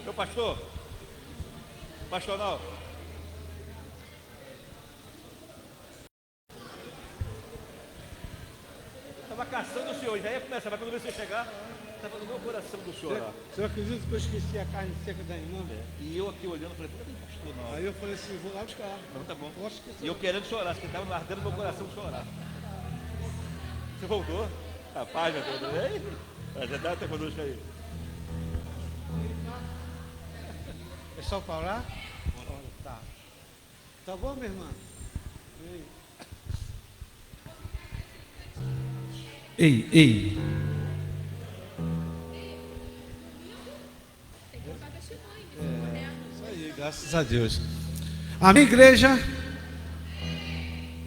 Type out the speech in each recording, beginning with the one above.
Meu pastor? Pastor não. Estava caçando o senhor, já ia começar, mas quando você chegar, estava no meu coração do senhor lá. O senhor acredita que eu esqueci a carne seca da irmã? E eu aqui olhando, falei, não tem pastor não. Aí eu falei assim, vou lá buscar. Não, tá bom. Posso esquecer. E eu querendo chorar, porque estava ardendo no meu coração chorar. Você voltou? Rapaz, meu Deus, ei? Mas já dá até conosco aí. É só para orar? Tá. Tá bom, minha irmã? Ei. Isso aí, graças a Deus. Amém, igreja?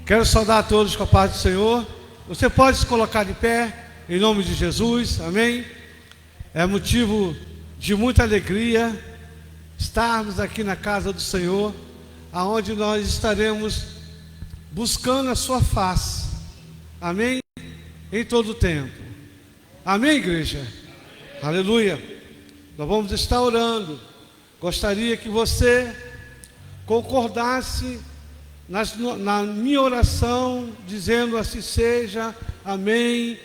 Quero saudar a todos com a paz do Senhor. Você pode se colocar de pé, em nome de Jesus, amém? É motivo de muita alegria estarmos aqui na casa do Senhor, aonde nós estaremos buscando a sua face, amém? Em todo o tempo, amém, igreja? Aleluia. Nós vamos estar orando. Gostaria que você concordasse na minha oração, dizendo assim seja, amém,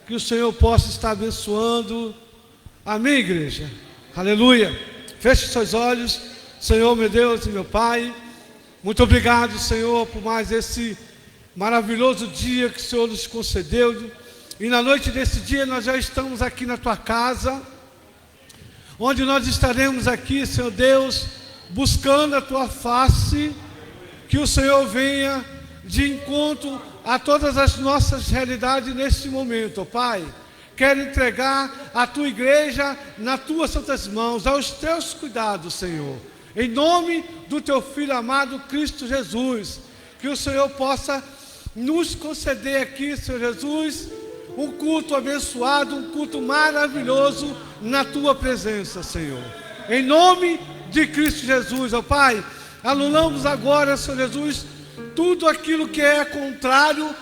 que o Senhor possa estar abençoando, amém, igreja? Aleluia. Feche seus olhos. Senhor, meu Deus e meu Pai, muito obrigado, Senhor, por mais esse maravilhoso dia que o Senhor nos concedeu. E na noite desse dia nós já estamos aqui na tua casa, onde nós estaremos aqui, Senhor Deus, buscando a tua face. Que o Senhor venha de encontro a todas as nossas realidades neste momento, ó Pai. Quero entregar a tua igreja nas tuas santas mãos, aos teus cuidados, Senhor. Em nome do teu Filho amado, Cristo Jesus. Que o Senhor possa nos conceder aqui, Senhor Jesus, um culto abençoado, um culto maravilhoso na tua presença, Senhor. Em nome de Cristo Jesus, ó Pai. Anulamos agora, Senhor Jesus, tudo aquilo que é contrário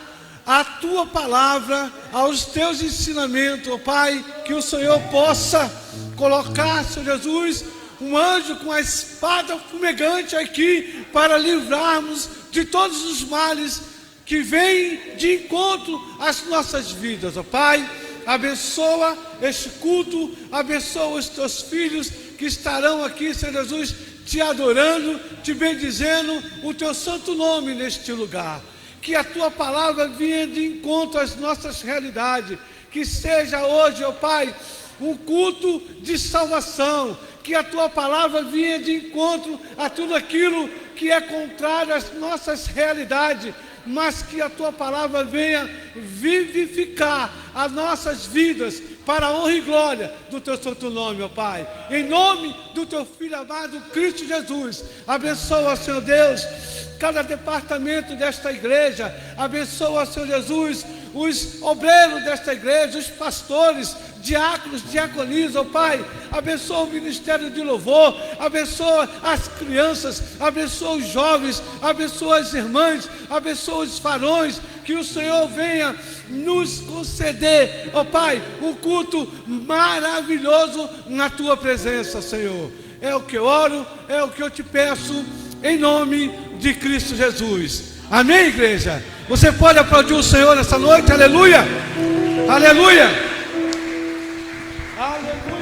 à tua palavra, aos teus ensinamentos, ó Pai, que o Senhor possa colocar, Senhor Jesus, um anjo com a espada fumegante aqui, para livrarmos de todos os males que vêm de encontro às nossas vidas, ó Pai. Abençoa este culto, abençoa os teus filhos que estarão aqui, Senhor Jesus, te adorando, te bendizendo o teu santo nome neste lugar. Que a tua palavra venha de encontro às nossas realidades. Que seja hoje, ó Pai, um culto de salvação. Que a tua palavra venha de encontro a tudo aquilo que é contrário às nossas realidades. Mas que a tua palavra venha vivificar as nossas vidas para a honra e glória do teu santo nome, ó Pai. Em nome do teu Filho amado, Cristo Jesus. Abençoa, Senhor Deus, cada departamento desta igreja. Abençoa, Senhor Jesus, os obreiros desta igreja, os pastores, diáconos, diaconisas, ó Pai. Abençoa o ministério de louvor, abençoa as crianças, abençoa os jovens, abençoa as irmãs, abençoa os varões. Que o Senhor venha nos conceder, ó Pai, um culto maravilhoso na tua presença, Senhor. É o que eu oro, é o que eu te peço, em nome de Cristo Jesus. Amém, igreja? Você pode aplaudir o Senhor nessa noite? Aleluia! Aleluia! Aleluia!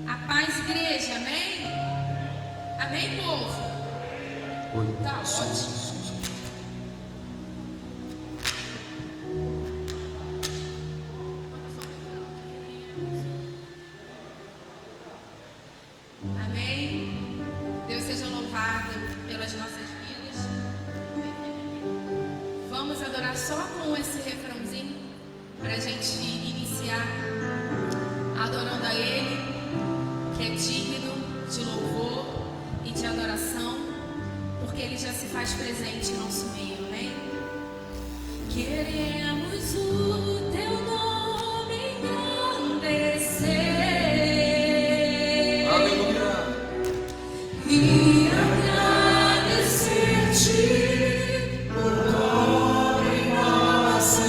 A paz, igreja, amém? Amém, povo? Tá ótimo. Amém? Deus seja louvado pelas nossas vidas. Vamos adorar só com esse refrãozinho para a gente iniciar adorando a Ele, que é digno de louvor e de adoração, porque Ele já se faz presente em nosso meio, amém? Queremos o Teu nome engrandecer. Aleluia. E agradecer-te por toda a nossa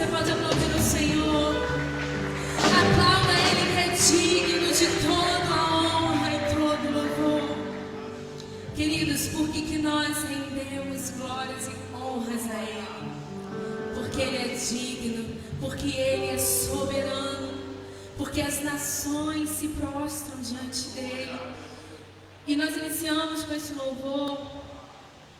Você pode aplaudir o Senhor. Aplauda Ele que é digno de toda a honra e todo louvor. Queridos, por que nós rendemos glórias e honras a Ele? Porque Ele é digno, porque Ele é soberano, porque as nações se prostram diante dEle. E nós iniciamos com esse louvor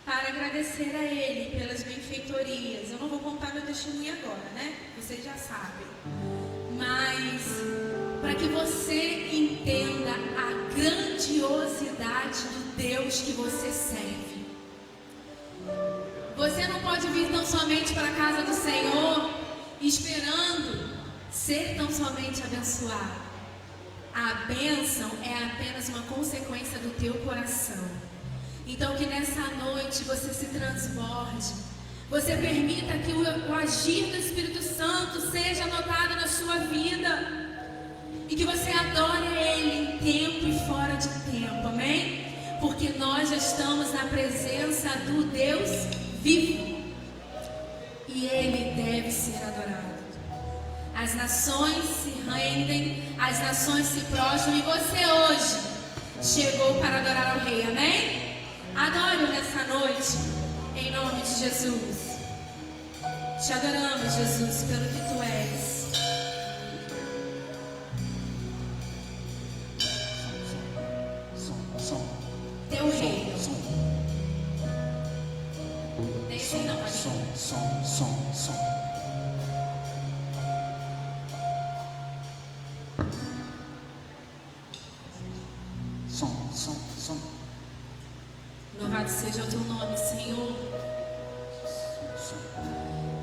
para agradecer a Ele pelas benfeitorias. Eu não vou contar meu testemunho agora, né? Vocês já sabem. Mas para que você entenda a grandiosidade do Deus que você serve. Você não pode vir tão somente para a casa do Senhor esperando ser tão somente abençoado. A bênção é apenas uma consequência do teu coração. Então que nessa noite você se transborde. Você permita que o agir do Espírito Santo seja notado na sua vida. E que você adore a Ele em tempo e fora de tempo, amém? Porque nós já estamos na presença do Deus vivo. E Ele deve ser adorado. As nações se rendem, as nações se prostram. E você hoje chegou para adorar ao Rei, amém? Adore-o nessa noite, em nome de Jesus. Te adoramos, Jesus, pelo que Tu és. Teu reino. Deixa não vai. Louvado seja o Teu nome, Senhor.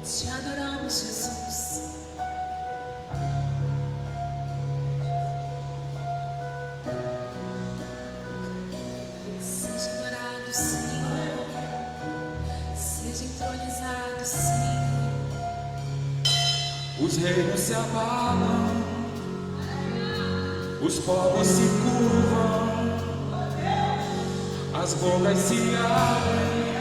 Te adoramos, Jesus. Seja adorado, Senhor. Seja entronizado, Senhor. Os reinos se abalam, os povos se curvam, as bocas se abrem,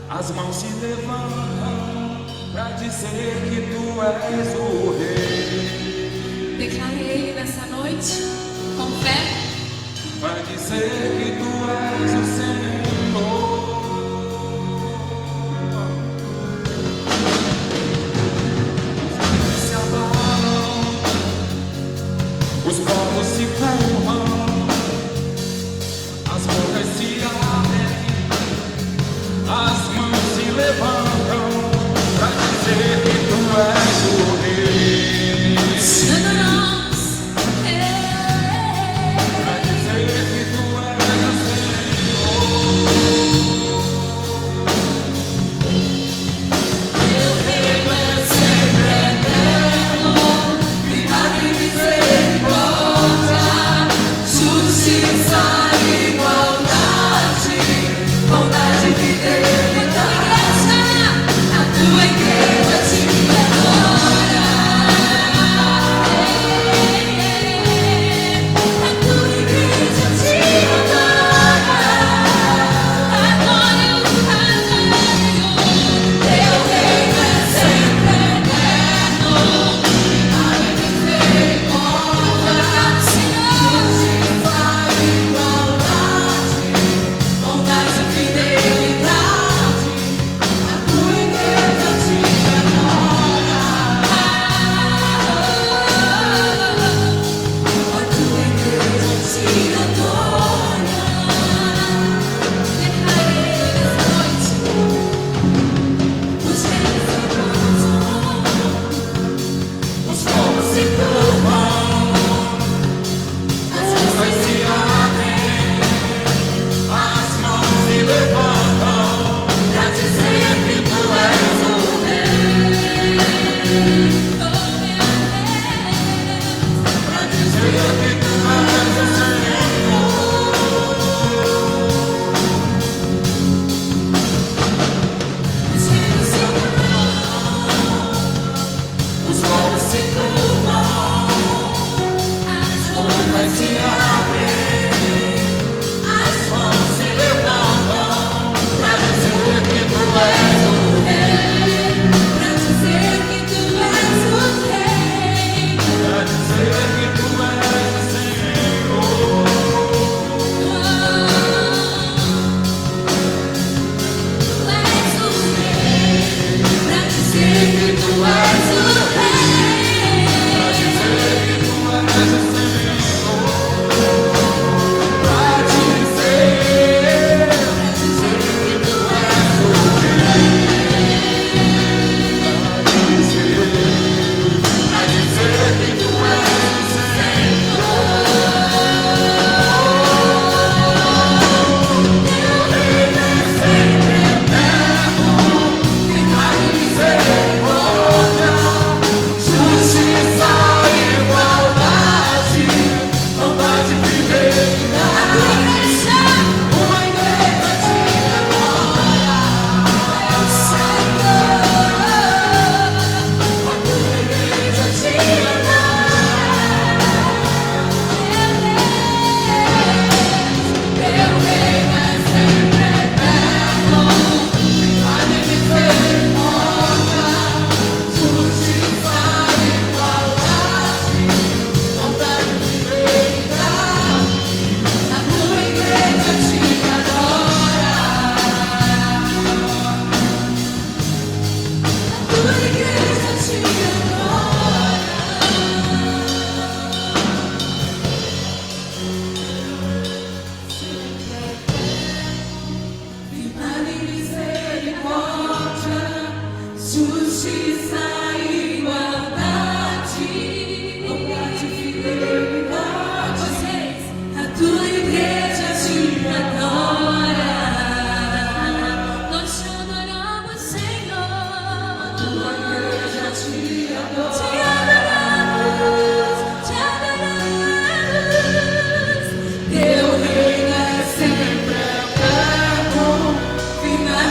as mãos se levantam para dizer que Tu és o Rei. Declare Ele nessa noite, com fé. Vai dizer que Tu és o Senhor. Se abalam, os povos se curvam, as bocas se abrem, as mãos se levantam para dizer que Tu és o Rei. Te adoramos. Para dizer que Tu és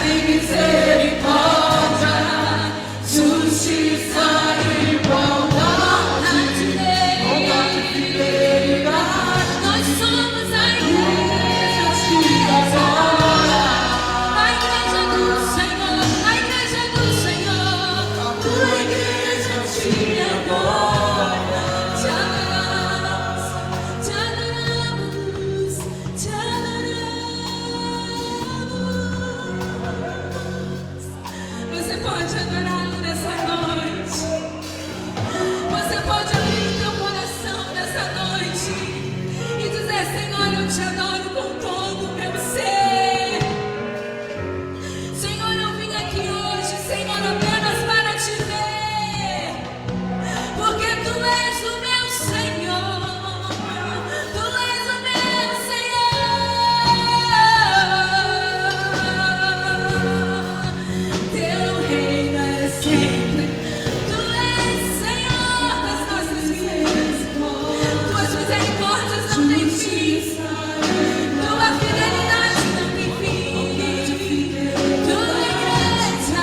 sem misericórdia, justiça e bondade, fidelidade. Nós somos a igreja do Senhor, a igreja do Senhor, a tua igreja te adora, te adoramos, te adoramos, te adoramos. Você pode adorá-lo nessa noite. Você pode abrir teu coração nessa noite e dizer: Senhor, eu te adoro com todo o meu ser. Senhor, eu vim aqui hoje, Senhor, apenas para te ver, porque tu és o meu Senhor, tu és o meu Senhor. Teu reino é sempre, tu és Senhor das nossas vidas. Tuas misericórdias não têm fim, tua fidelidade não tem fim. Tua igreja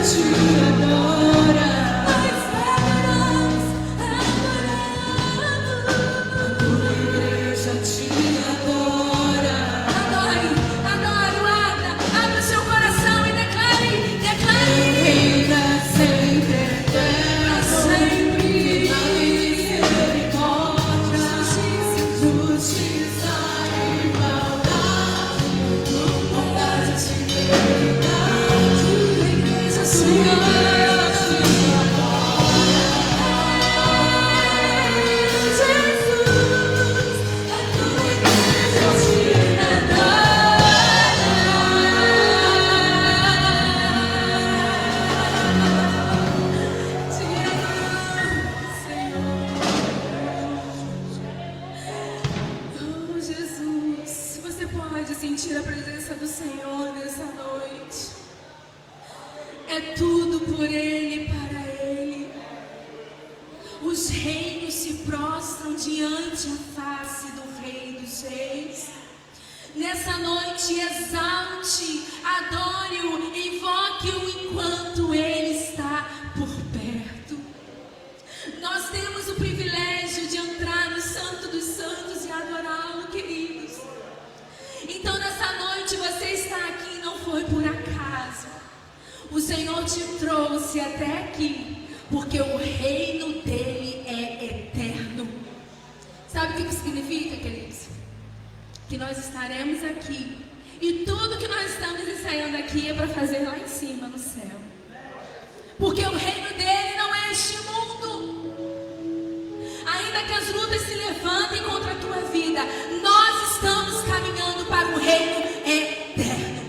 te adora. Nós adoramos, adoramos. Tua igreja te adora. Adore, adore, abra o seu coração e declare. Reina sempre, eterna, sempre. Misericórdia, justiça e maldade, bondade e fidelidade. Igreja, Senhor, te adora. Jesus, a tua igreja te Oh, Jesus, você pode sentir a presença do Senhor nessa noite. É tudo por Ele, para Ele. Os reinos se prostram diante a face do Rei dos Reis. Nessa noite, exalte, adore-o, invoque-o enquanto Ele está por perto. Nós temos o privilégio de entrar no Santo dos Santos e adorá-lo, queridos. Então, nessa noite, você está aqui, não foi por acaso. O Senhor te trouxe até aqui, porque o reino dele é eterno. Sabe o que significa, queridos? Que nós estaremos aqui, e tudo que nós estamos ensaiando aqui é para fazer lá em cima, no céu. Porque o reino dele não é este mundo. Ainda que as lutas se levantem contra a tua vida, nós estamos caminhando para um reino eterno,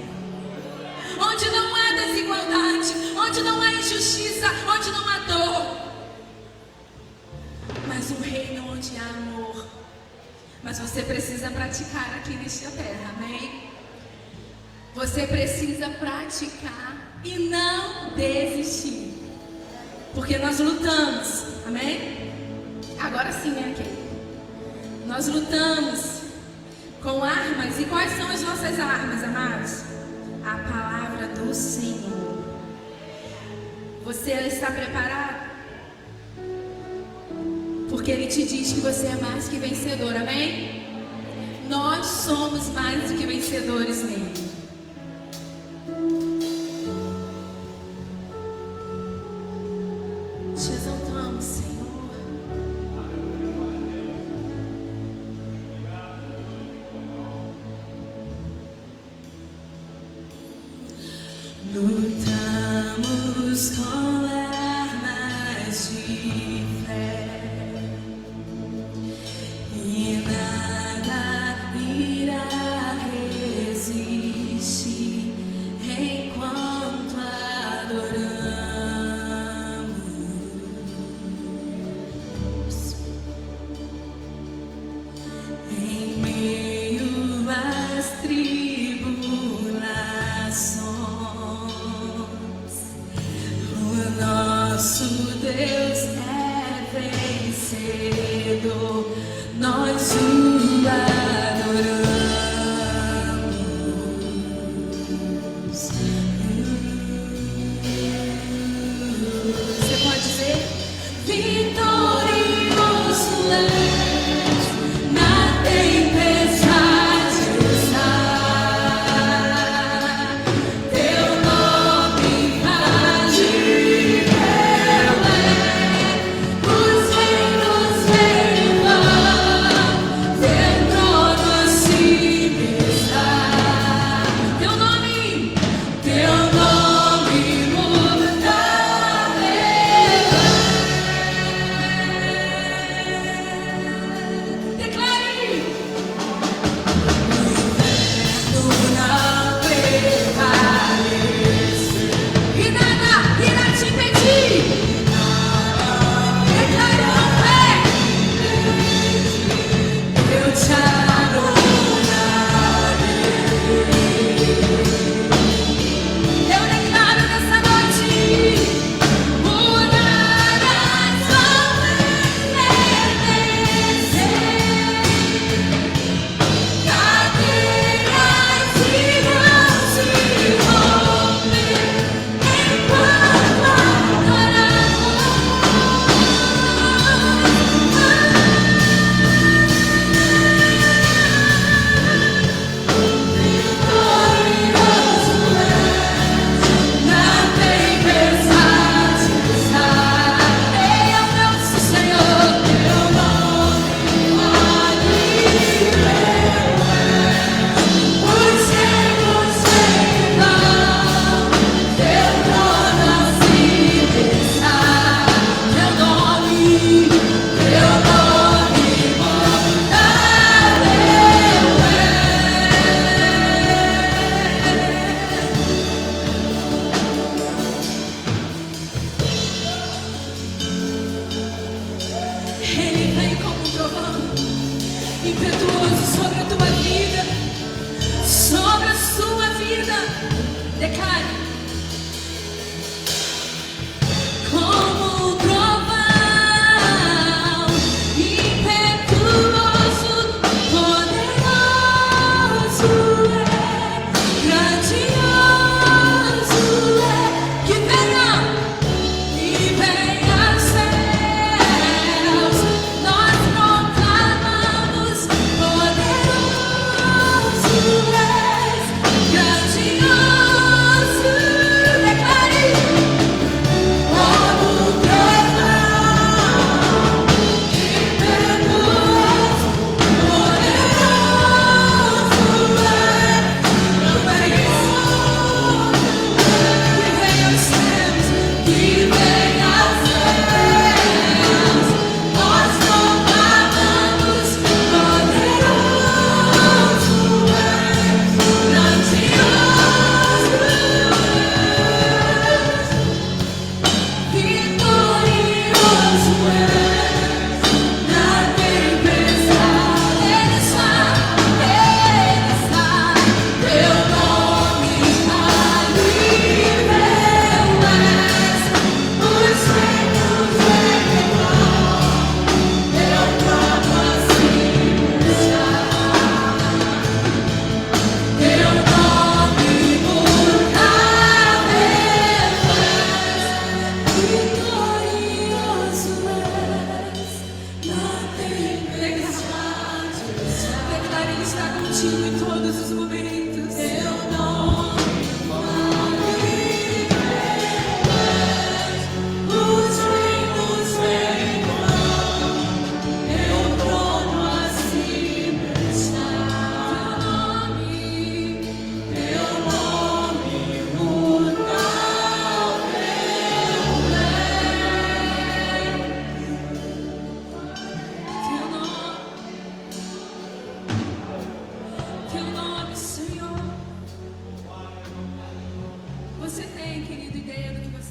onde não há desigualdade, onde não há injustiça, onde não há dor, mas um reino onde há amor. Mas você precisa praticar aqui nesta terra, amém? Você precisa praticar e não desistir, porque nós lutamos, amém? Agora sim, aqui nós lutamos com armas. E quais são as nossas armas, amados? A palavra do Senhor. Você está preparado? Porque Ele te diz que você é mais que vencedor, amém? Nós somos mais do que vencedores nele. Te exaltamos, Senhor. Lutamos com armas de fé, e nada irá resistir enquanto adoramos. Em meio às tribulações,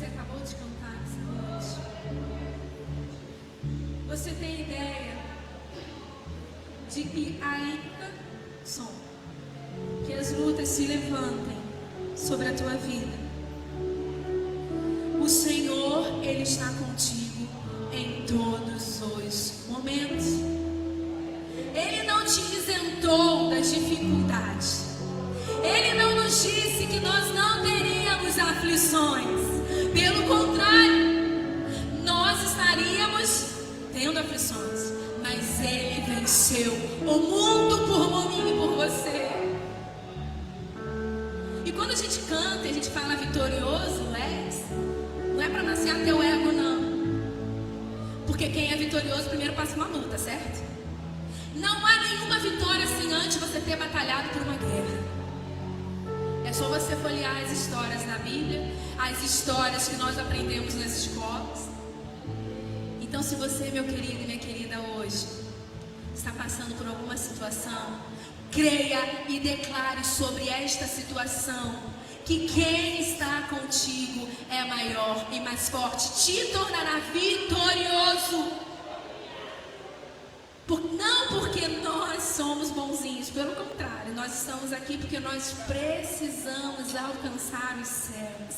você acabou de cantar essa noite, você tem ideia de que ainda que as lutas se levantem sobre a tua vida, o Senhor, Ele está contigo em todos os momentos. Ele não te isentou das dificuldades. Ele não nos disse que nós não teríamos aflições. Pelo contrário, nós estaríamos tendo aflições. Mas Ele venceu o mundo por mim e por você. E quando a gente canta e a gente fala vitorioso, não é para nascer teu ego, não. Porque quem é vitorioso primeiro passa uma luta, certo? Não há nenhuma vitória sem antes você ter batalhado por uma guerra. É só você folhear as histórias da Bíblia, as histórias que nós aprendemos nas escolas. Então, se você, meu querido e minha querida, hoje está passando por alguma situação, creia e declare sobre esta situação que quem está contigo é maior e mais forte, te tornará vitorioso. Não porque nós somos bonzinhos, pelo contrário, nós estamos aqui porque nós precisamos alcançar os céus,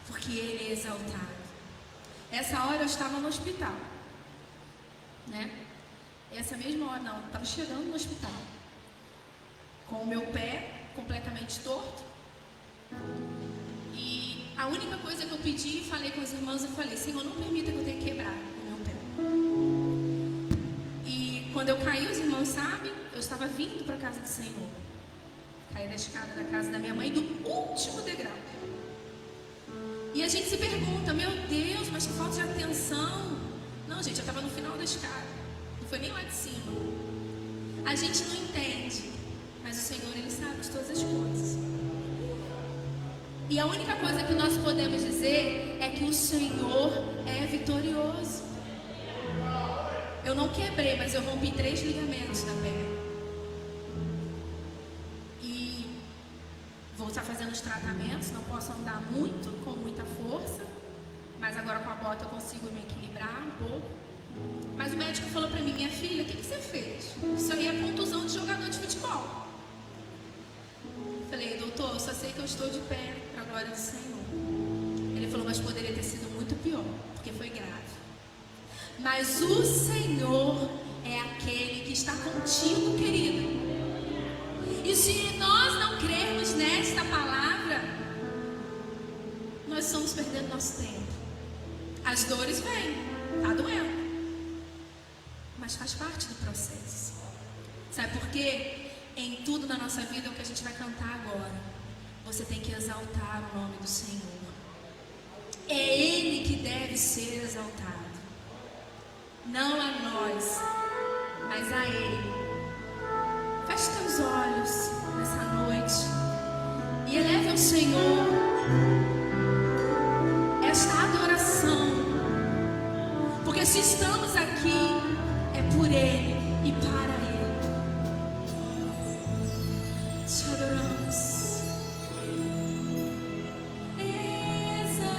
porque Ele é exaltado. Essa hora eu estava no hospital, né? Essa mesma hora, não, eu estava chegando no hospital, com o meu pé completamente torto. E a única coisa que eu pedi e falei com os irmãos, eu falei: Senhor, não permita que eu tenha quebrado o meu pé. E quando eu caí, os irmãos sabem, eu estava vindo para a casa do Senhor. Caí da escada da casa da minha mãe, do último degrau. E a gente se pergunta: meu Deus, mas que falta de atenção. Não, gente, eu estava no final da escada, não foi nem lá de cima. A gente não entende, mas o Senhor, Ele sabe de todas as coisas. E a única coisa que nós podemos dizer é que o Senhor é vitorioso. Eu não quebrei, mas eu rompi 3 ligamentos da perna. E vou estar fazendo os tratamentos, não posso andar muito, com muita força, mas agora com a bota eu consigo me equilibrar um pouco. Mas o médico falou pra mim: minha filha, o que você fez? Isso aí é contusão de jogador de futebol. Falei: doutor, eu só sei que eu estou de pé, para a glória do Senhor. Ele falou: mas poderia ter sido muito pior, porque foi grave. Mas o Senhor é aquele que está contigo, querido. E se nós não crermos nesta palavra, nós estamos perdendo nosso tempo. As dores vêm, está doendo, mas faz parte do processo. Sabe por quê? Em tudo na nossa vida é o que a gente vai cantar agora. Você tem que exaltar o nome do Senhor. É Ele que deve ser exaltado. Não a nós, mas a Ele. Feche teus olhos nessa noite e eleve ao Senhor esta adoração. Porque se estamos aqui, é por Ele e para Ele. Te adoramos. Exaltado.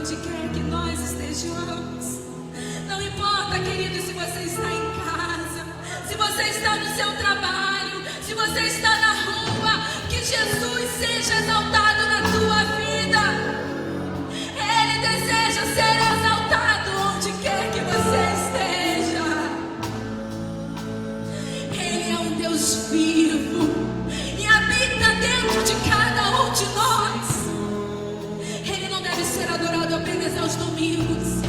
onde quer que nós estejamos. Não importa, querido, se você está em casa, se você está no seu trabalho, se você está na rua, que Jesus seja exaltado na tua vida. Ele deseja ser exaltado onde quer que você esteja. Ele é um Deus vivo e habita dentro de cada um de nós. Ele não deve ser adorado apenas aos domingos.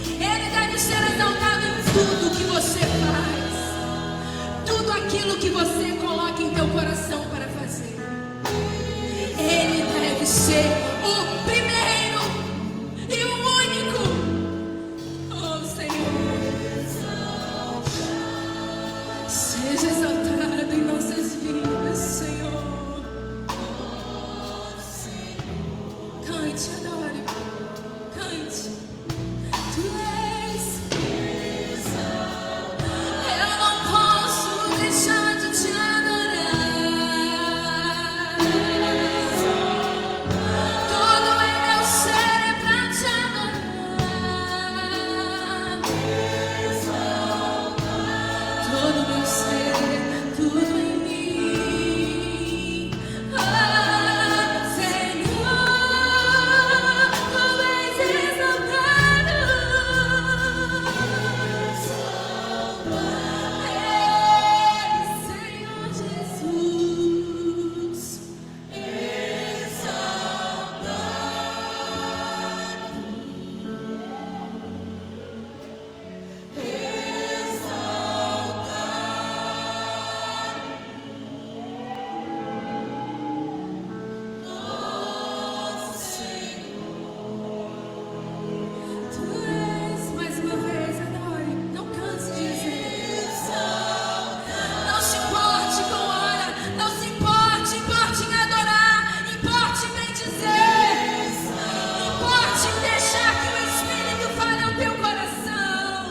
Ele deve ser exaltado em tudo que você faz, tudo aquilo que você coloca em teu coração para fazer. Ele deve ser o primeiro e o único. Oh Senhor, seja exaltado em nossas vidas, Senhor. Cante, adore, cante. Tu és. Eu não posso deixar de te adorar. Tudo em meu ser é pra te adorar. Todo meu ser, tudo em mim. Ah, Senhor, tu és exaltado. Senhor Jesus, tu és. Mais uma vez, adore, não canse de dizer. Não se importe com hora, não se importe em adorar, importe em bendizer, importe em deixar que o Espírito fale ao teu coração.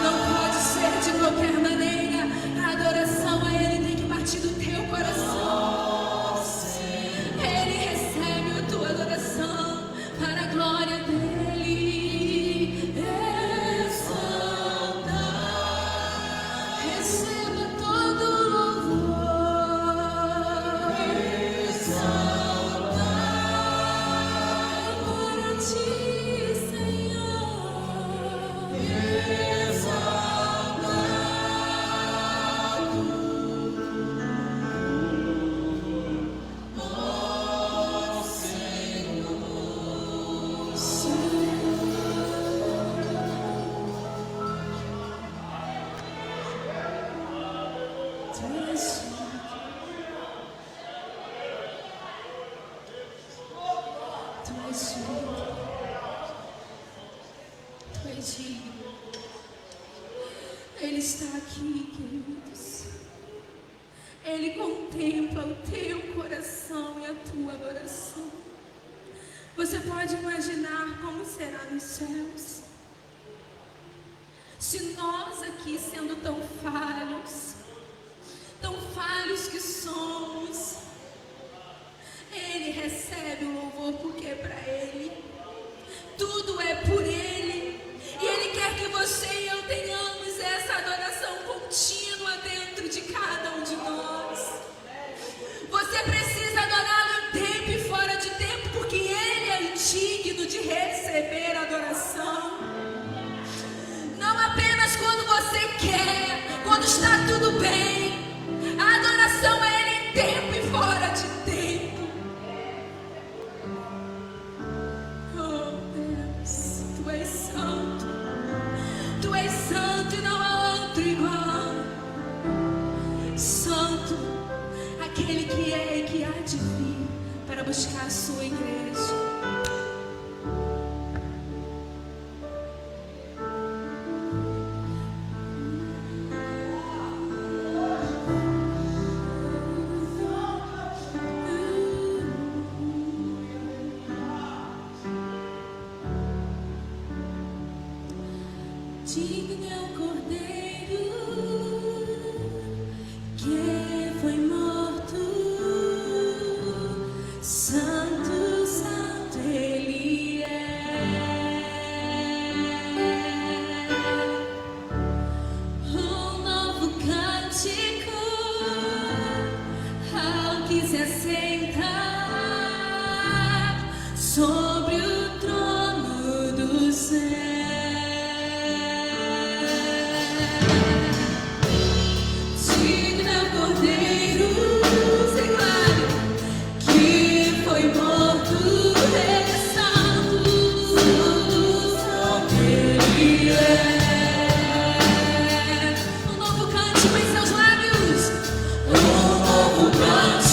Não pode ser de qualquer maneira, a adoração a Ele tem que partir do teu coração. Ele recebe a tua adoração para a glória dele. Exalta, receba todo louvor. Exalta para ti, Senhor. Tu és digno. Ele está aqui, queridos. Ele contempla o teu coração e a tua adoração. Você pode imaginar como será nos céus se nós aqui, sendo tão falhos que somos, Ele recebe o louvor porque é para Ele, tudo é por Ele, e Ele quer que você e eu tenhamos essa adoração contínua dentro de cada um de nós. Você precisa adorá-lo em tempo e fora de tempo, porque Ele é digno de receber adoração. Não apenas quando você quer, quando está tudo bem. A adoração é Ele em tempo e fora de tempo. Oh Deus, Tu és santo. Tu és santo e não há outro igual. Santo, aquele que é e que há de vir para buscar a sua igreja. Digno é o Cordeiro que foi morto se assentar sobre o trono do céu. Digno é o Cordeiro, declaro, que foi morto, Ele é santo, Ele é. Um novo cântico em seus lábios, um novo cântico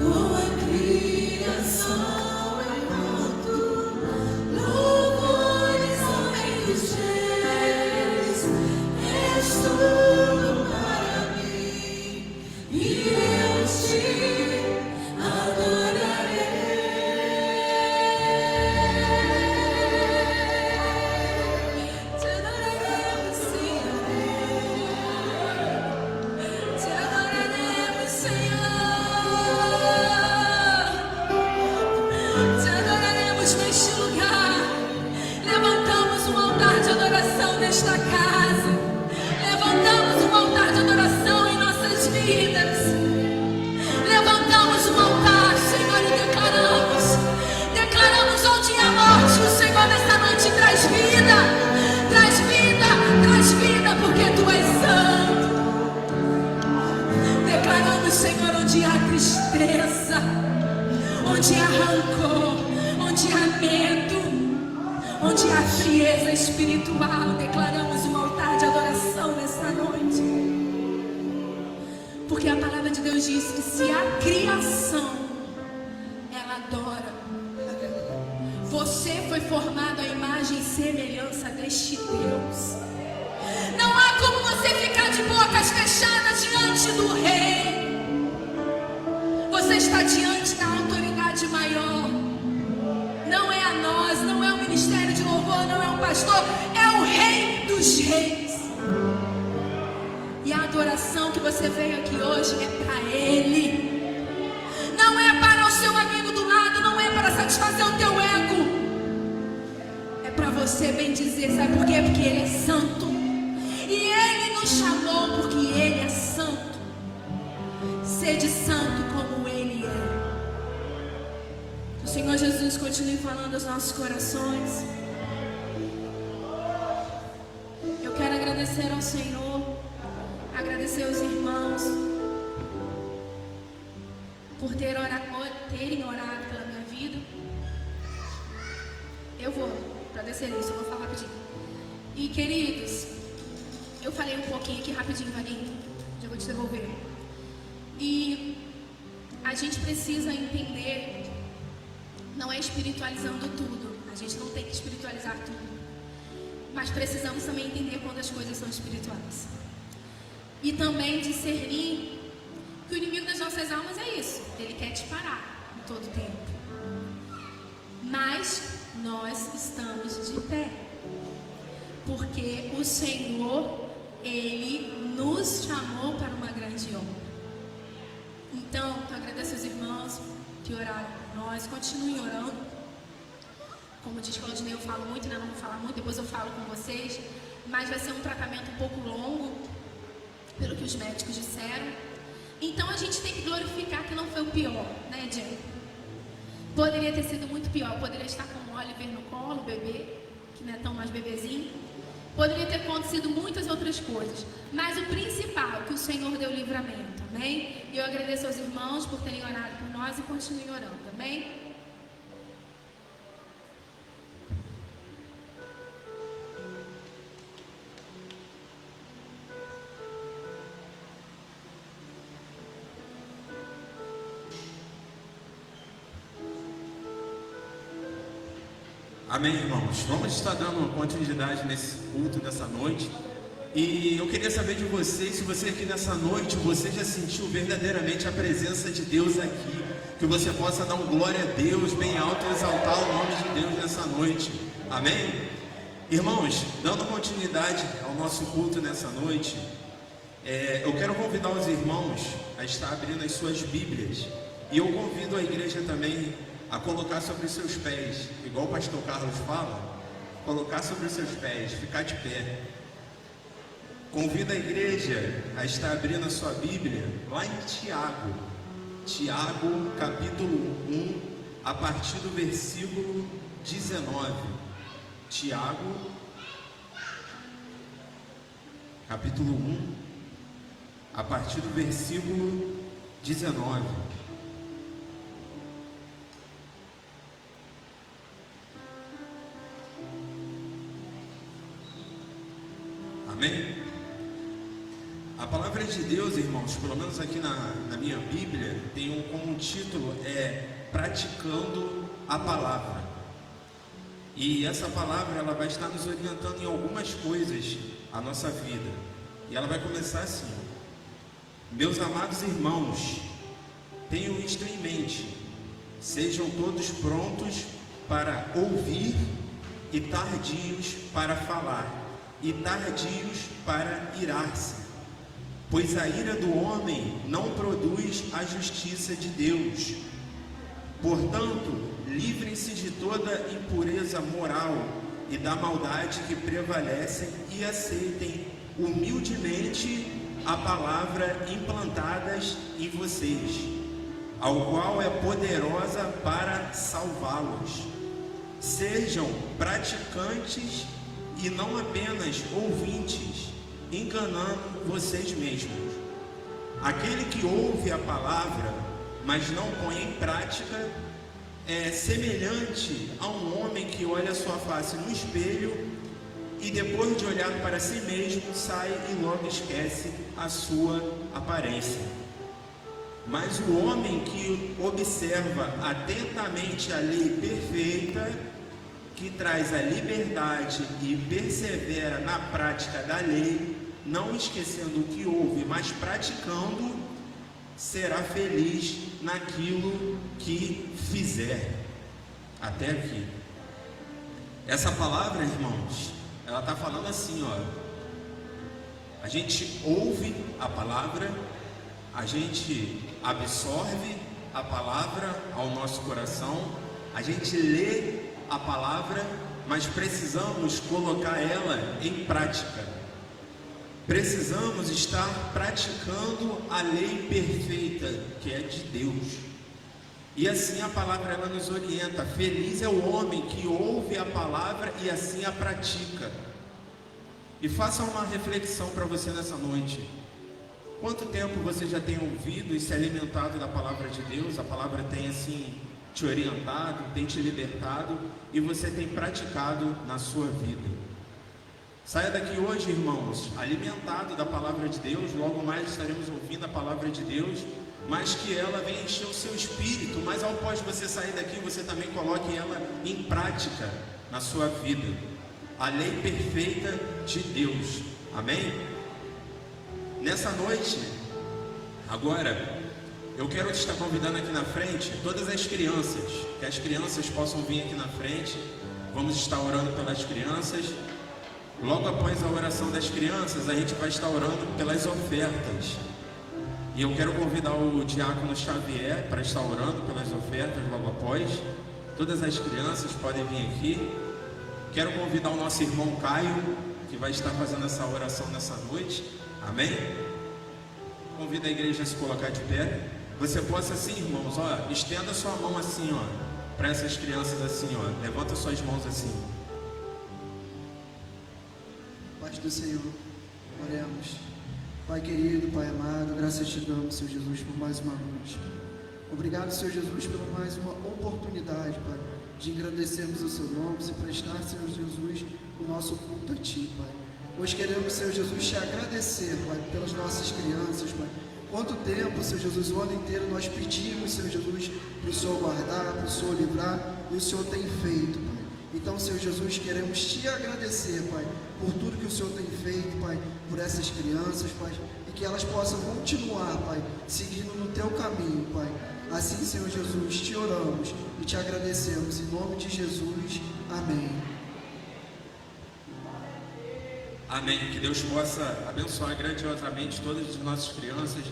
tua criação eu canto, louvores ao Rei dos Reis, és tudo para mim, e eu te adorarei. Te adoraremos, Senhor. Te adoraremos, Senhor. Te adoraremos neste lugar. Levantamos um altar de adoração nesta casa. Levantamos um altar de adoração em nossas vidas. Levantamos um altar, Senhor, e declaramos onde a morte, o Senhor nessa noite traz vida, porque Tu és santo. Declaramos, Senhor, onde há tristeza, onde há rancor, onde há medo, onde há frieza espiritual, declaramos um altar de adoração nessa noite. Porque a palavra de Deus diz que se a criação, ela adora, você foi formado à imagem e semelhança deste Deus. Não há como você ficar de bocas fechadas diante do Rei. Você está diante da autoridade maior. Não é a nós, não é o ministério de louvor, não é um pastor, é o Rei dos Reis. E a adoração que você veio aqui hoje é para Ele. Não é para o seu amigo do lado, não é para satisfazer o teu ego. É para você bem dizer, sabe por quê? Porque Ele é santo. E Ele nos chamou porque Ele é santo. Sede santo como Ele é. O Senhor Jesus continue falando aos nossos corações. Eu quero agradecer ao Senhor, agradecer aos irmãos por terem orado pela minha vida. Eu vou agradecer isso, eu vou falar rapidinho. E queridos, eu falei um pouquinho aqui rapidinho, Vaguinho, já vou te devolver. E a gente precisa entender, não é espiritualizando tudo, a gente não tem que espiritualizar tudo, mas precisamos também entender quando as coisas são espirituais. E também discernir que o inimigo das nossas almas é isso, ele quer te parar em todo tempo. Mas nós estamos de pé, porque o Senhor, Ele nos chamou para uma grande obra. Então, eu agradeço aos irmãos que oraram por nós, continuem orando. Como diz Claudinei, eu falo muito, né? Não vou falar muito, depois eu falo com vocês. Mas vai ser um tratamento um pouco longo, pelo que os médicos disseram. Então a gente tem que glorificar que não foi o pior, né, Jay? Poderia ter sido muito pior, poderia estar com o Oliver no colo, o bebê, que não é tão mais bebezinho. Poderia ter acontecido muitas outras coisas, mas o principal, que o Senhor deu livramento, amém? E eu agradeço aos irmãos por terem orado por nós e continuem orando, amém? Amém, irmãos? Vamos estar dando continuidade nesse culto dessa noite. E eu queria saber de vocês, se você aqui nessa noite, você já sentiu verdadeiramente a presença de Deus aqui. Que você possa dar um glória a Deus bem alto e exaltar o nome de Deus nessa noite. Amém? Irmãos, dando continuidade ao nosso culto nessa noite, eu quero convidar os irmãos a estar abrindo as suas Bíblias. E eu convido a igreja também a colocar sobre os seus pés, igual o pastor Carlos fala, colocar sobre os seus pés, ficar de pé. Convido a igreja a estar abrindo a sua Bíblia lá em Tiago, capítulo 1, a partir do versículo 19. Tiago, capítulo 1, a partir do versículo 19. Amém? A palavra de Deus, irmãos, pelo menos aqui na minha Bíblia, tem como título é Praticando a Palavra. E essa palavra ela vai estar nos orientando em algumas coisas a nossa vida. E ela vai começar assim: meus amados irmãos, tenham isto em mente, sejam todos prontos para ouvir e tardios para falar, e tardios para irar-se, pois a ira do homem não produz a justiça de Deus. Portanto, livrem-se de toda impureza moral e da maldade que prevalecem e aceitem humildemente a palavra implantadas em vocês, ao qual é poderosa para salvá-los. Sejam praticantes e não apenas ouvintes, enganando vocês mesmos. Aquele que ouve a palavra, mas não põe em prática, é semelhante a um homem que olha sua face no espelho e depois de olhar para si mesmo, sai e logo esquece a sua aparência. Mas o homem que observa atentamente a lei perfeita, que traz a liberdade e persevera na prática da lei, não esquecendo o que ouve, mas praticando, será feliz naquilo que fizer. Até aqui. Essa palavra, irmãos, ela está falando assim, ó. A gente ouve a palavra, a gente absorve a palavra ao nosso coração, a gente lê a palavra, mas precisamos colocar ela em prática. Precisamos estar praticando a lei perfeita que é de Deus. E assim a palavra ela nos orienta. Feliz é o homem que ouve a palavra e assim a pratica. E faça uma reflexão para você nessa noite. Quanto tempo você já tem ouvido e se alimentado da palavra de Deus? A palavra tem assim te orientado, tem te libertado e você tem praticado na sua vida. Saia daqui hoje, irmãos, alimentado da palavra de Deus. Logo mais estaremos ouvindo a palavra de Deus, mas que ela venha encher o seu espírito. Mas ao após você sair daqui, você também coloque ela em prática na sua vida. A lei perfeita de Deus. Amém? Nessa noite, agora, eu quero te estar convidando aqui na frente, todas as crianças, que as crianças possam vir aqui na frente. Vamos estar orando pelas crianças. Logo após a oração das crianças, a gente vai estar orando pelas ofertas. E eu quero convidar o diácono Xavier para estar orando pelas ofertas logo após. Todas as crianças podem vir aqui. Quero convidar o nosso irmão Caio, que vai estar fazendo essa oração nessa noite. Amém? Convido a igreja a se colocar de pé. Você possa assim, irmãos, ó, estenda sua mão assim, ó, para essas crianças assim, ó. Levanta suas mãos assim. Paz do Senhor, oremos. Pai querido, Pai amado, graças te damos, Senhor Jesus, por mais uma noite. Obrigado, Senhor Jesus, por mais uma oportunidade, Pai, de engrandecermos o Seu nome e prestar, Senhor Jesus, o nosso culto a Ti, Pai. Hoje queremos, Senhor Jesus, te agradecer, Pai, pelas nossas crianças, Pai. Quanto tempo, Senhor Jesus, o ano inteiro nós pedimos, Senhor Jesus, para o Senhor guardar, para o Senhor livrar, e o Senhor tem feito, Pai. Então, Senhor Jesus, queremos te agradecer, Pai, por tudo que o Senhor tem feito, Pai, por essas crianças, Pai, e que elas possam continuar, Pai, seguindo no Teu caminho, Pai. Assim, Senhor Jesus, te oramos e te agradecemos, em nome de Jesus, amém. Amém. Que Deus possa abençoar grandiosamente todas as nossas crianças,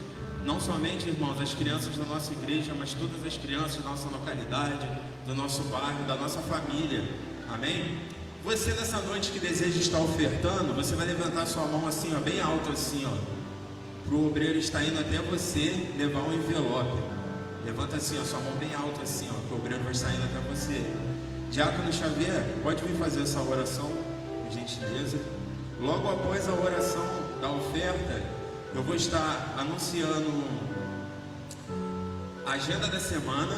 não somente, irmãos, as crianças da nossa igreja, mas todas as crianças da nossa localidade, do nosso bairro, da nossa família. Amém? Você nessa noite que deseja estar ofertando, você vai levantar sua mão assim, ó, bem alto assim, ó, para o obreiro estar indo até você levar um envelope. Levanta assim, ó, sua mão bem alto assim, ó, que o obreiro vai estar indo até você. Diácono Xavier, pode vir fazer essa oração, por gentileza. Logo após a oração da oferta, eu vou estar anunciando a agenda da semana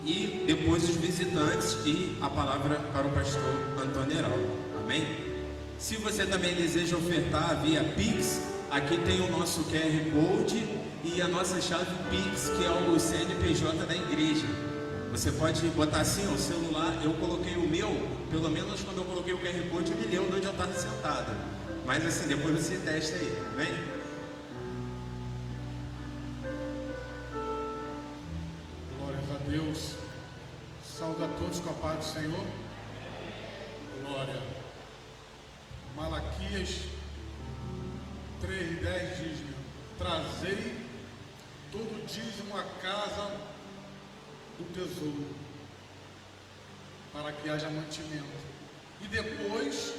e depois os visitantes e a palavra para o pastor Antônio Heraldo. Amém? Se você também deseja ofertar via Pix, aqui tem o nosso QR Code e a nossa chave Pix, que é o CNPJ da igreja. Você pode botar assim, o celular, eu coloquei o meu, pelo menos quando eu coloquei o QR Code, ele leu onde eu estava sentado. Mas assim, depois você testa aí, vem? Glórias a Deus. Saúde a todos com a paz do Senhor. Glória. Malaquias 3:10 diz-me: trazei todo o dízimo à casa do tesouro, para que haja mantimento. E depois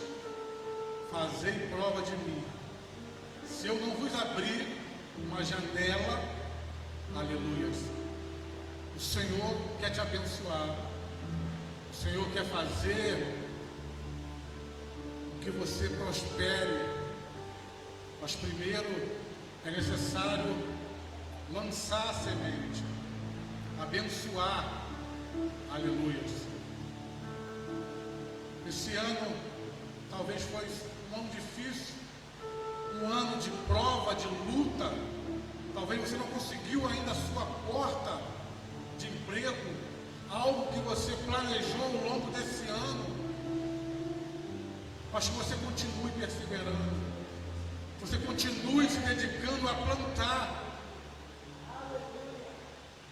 fazei prova de mim. Se eu não vos abrir uma janela, aleluias, o Senhor quer te abençoar. O Senhor quer fazer que você prospere, mas primeiro é necessário lançar a semente, abençoar, aleluias. Esse ano talvez foi um ano difícil, um ano de prova, de luta. Talvez você não conseguiu ainda a sua porta de emprego, algo que você planejou ao longo desse ano, mas que você continue perseverando, você continue se dedicando a plantar,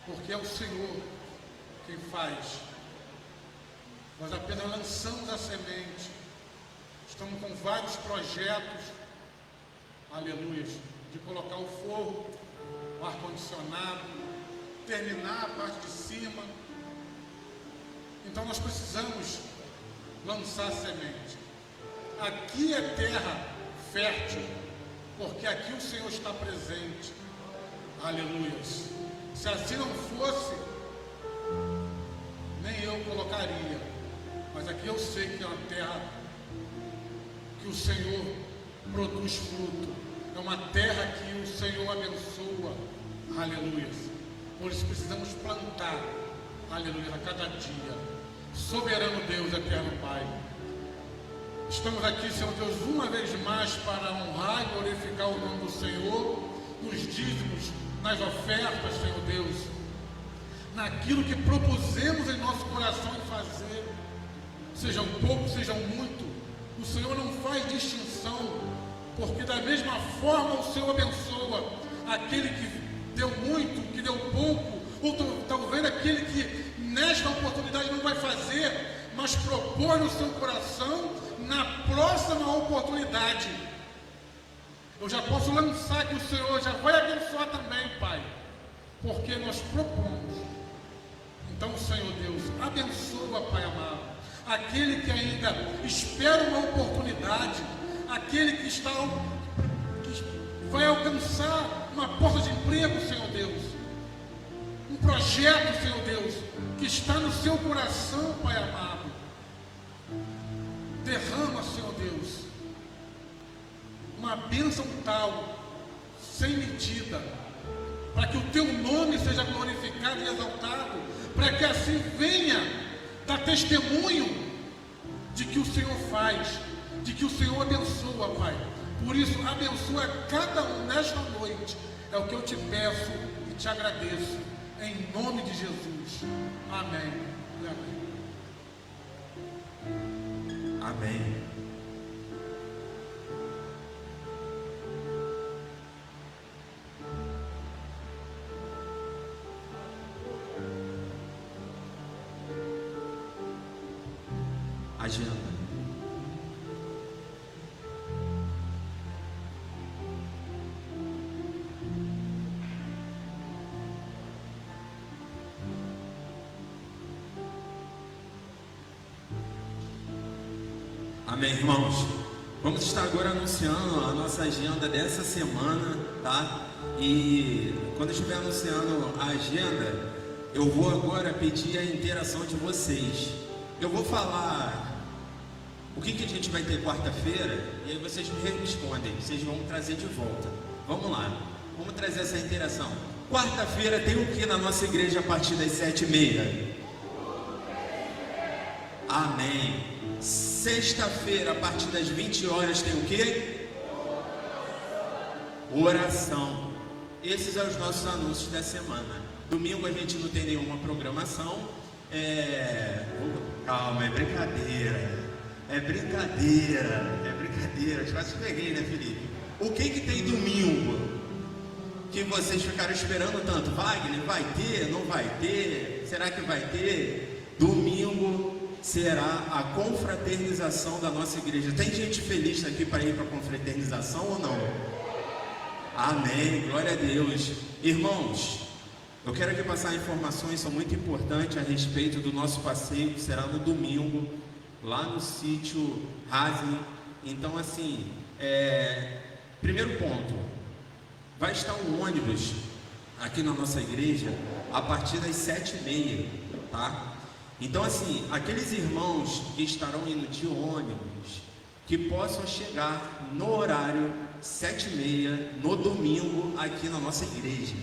porque é o Senhor quem faz. Nós apenas lançamos a semente. Estamos com vários projetos, aleluia, de colocar o forro, o ar-condicionado, terminar a parte de cima. Então nós precisamos lançar a semente. Aqui é terra fértil, porque aqui o Senhor está presente. Aleluia. Se assim não fosse, nem eu colocaria. Mas aqui eu sei que é uma terra que o Senhor produz fruto. É uma terra que o Senhor abençoa. Aleluia. Por isso precisamos plantar. Aleluia. A cada dia. Soberano Deus, eterno Pai. Estamos aqui, Senhor Deus, uma vez mais para honrar e glorificar o nome do Senhor, nos dízimos, nas ofertas, Senhor Deus, naquilo que propusemos em nosso coração em fazer, sejam pouco, sejam muito, o Senhor não faz distinção, porque da mesma forma o Senhor abençoa aquele que deu muito, que deu pouco, ou talvez aquele que nesta oportunidade não vai fazer, mas propõe no seu coração na próxima oportunidade. Eu já posso lançar que o Senhor já vai abençoar também, Pai, porque nós propomos. Então, Senhor Deus, abençoa, Pai amado, aquele que ainda espera uma oportunidade, aquele que vai alcançar uma porta de emprego, Senhor Deus, um projeto, Senhor Deus, que está no seu coração, Pai amado. Derrama, Senhor Deus, uma bênção tal, sem medida, para que o teu nome seja glorificado e exaltado, para que assim venha dar testemunho de que o Senhor faz, de que o Senhor abençoa, Pai. Por isso, abençoa cada um nesta noite, é o que eu te peço e te agradeço, em nome de Jesus. Amém e amém. Amém. Agenda. Amém, irmãos? Vamos estar agora anunciando a nossa agenda dessa semana, tá? E quando eu estiver anunciando a agenda, eu vou agora pedir a interação de vocês. Eu vou falar o que a gente vai ter quarta-feira e aí vocês me respondem, vocês vão trazer de volta. Vamos lá, vamos trazer essa interação. Quarta-feira tem o que na nossa igreja a partir das 7h30? Amém. Sexta-feira, a partir das 20 horas, tem o quê? oração. Esses são os nossos anúncios da semana. Domingo a gente não tem nenhuma programação. Calma, é brincadeira. É brincadeira. Quase peguei, né, Felipe? O que tem domingo que vocês ficaram esperando tanto? Wagner, vai ter? Não vai ter? Será que vai ter? Domingo será a confraternização da nossa igreja. Tem gente feliz aqui para ir para a confraternização ou não? Amém, glória a Deus. Irmãos, eu quero aqui passar informações, são muito importantes a respeito do nosso passeio, que será no domingo, lá no sítio Rasling. Então, assim, primeiro ponto, vai estar um ônibus aqui na nossa igreja a partir das 7h30, tá? Então, assim, aqueles irmãos que estarão indo de ônibus, que possam chegar no horário 7h30, no domingo, aqui na nossa igreja.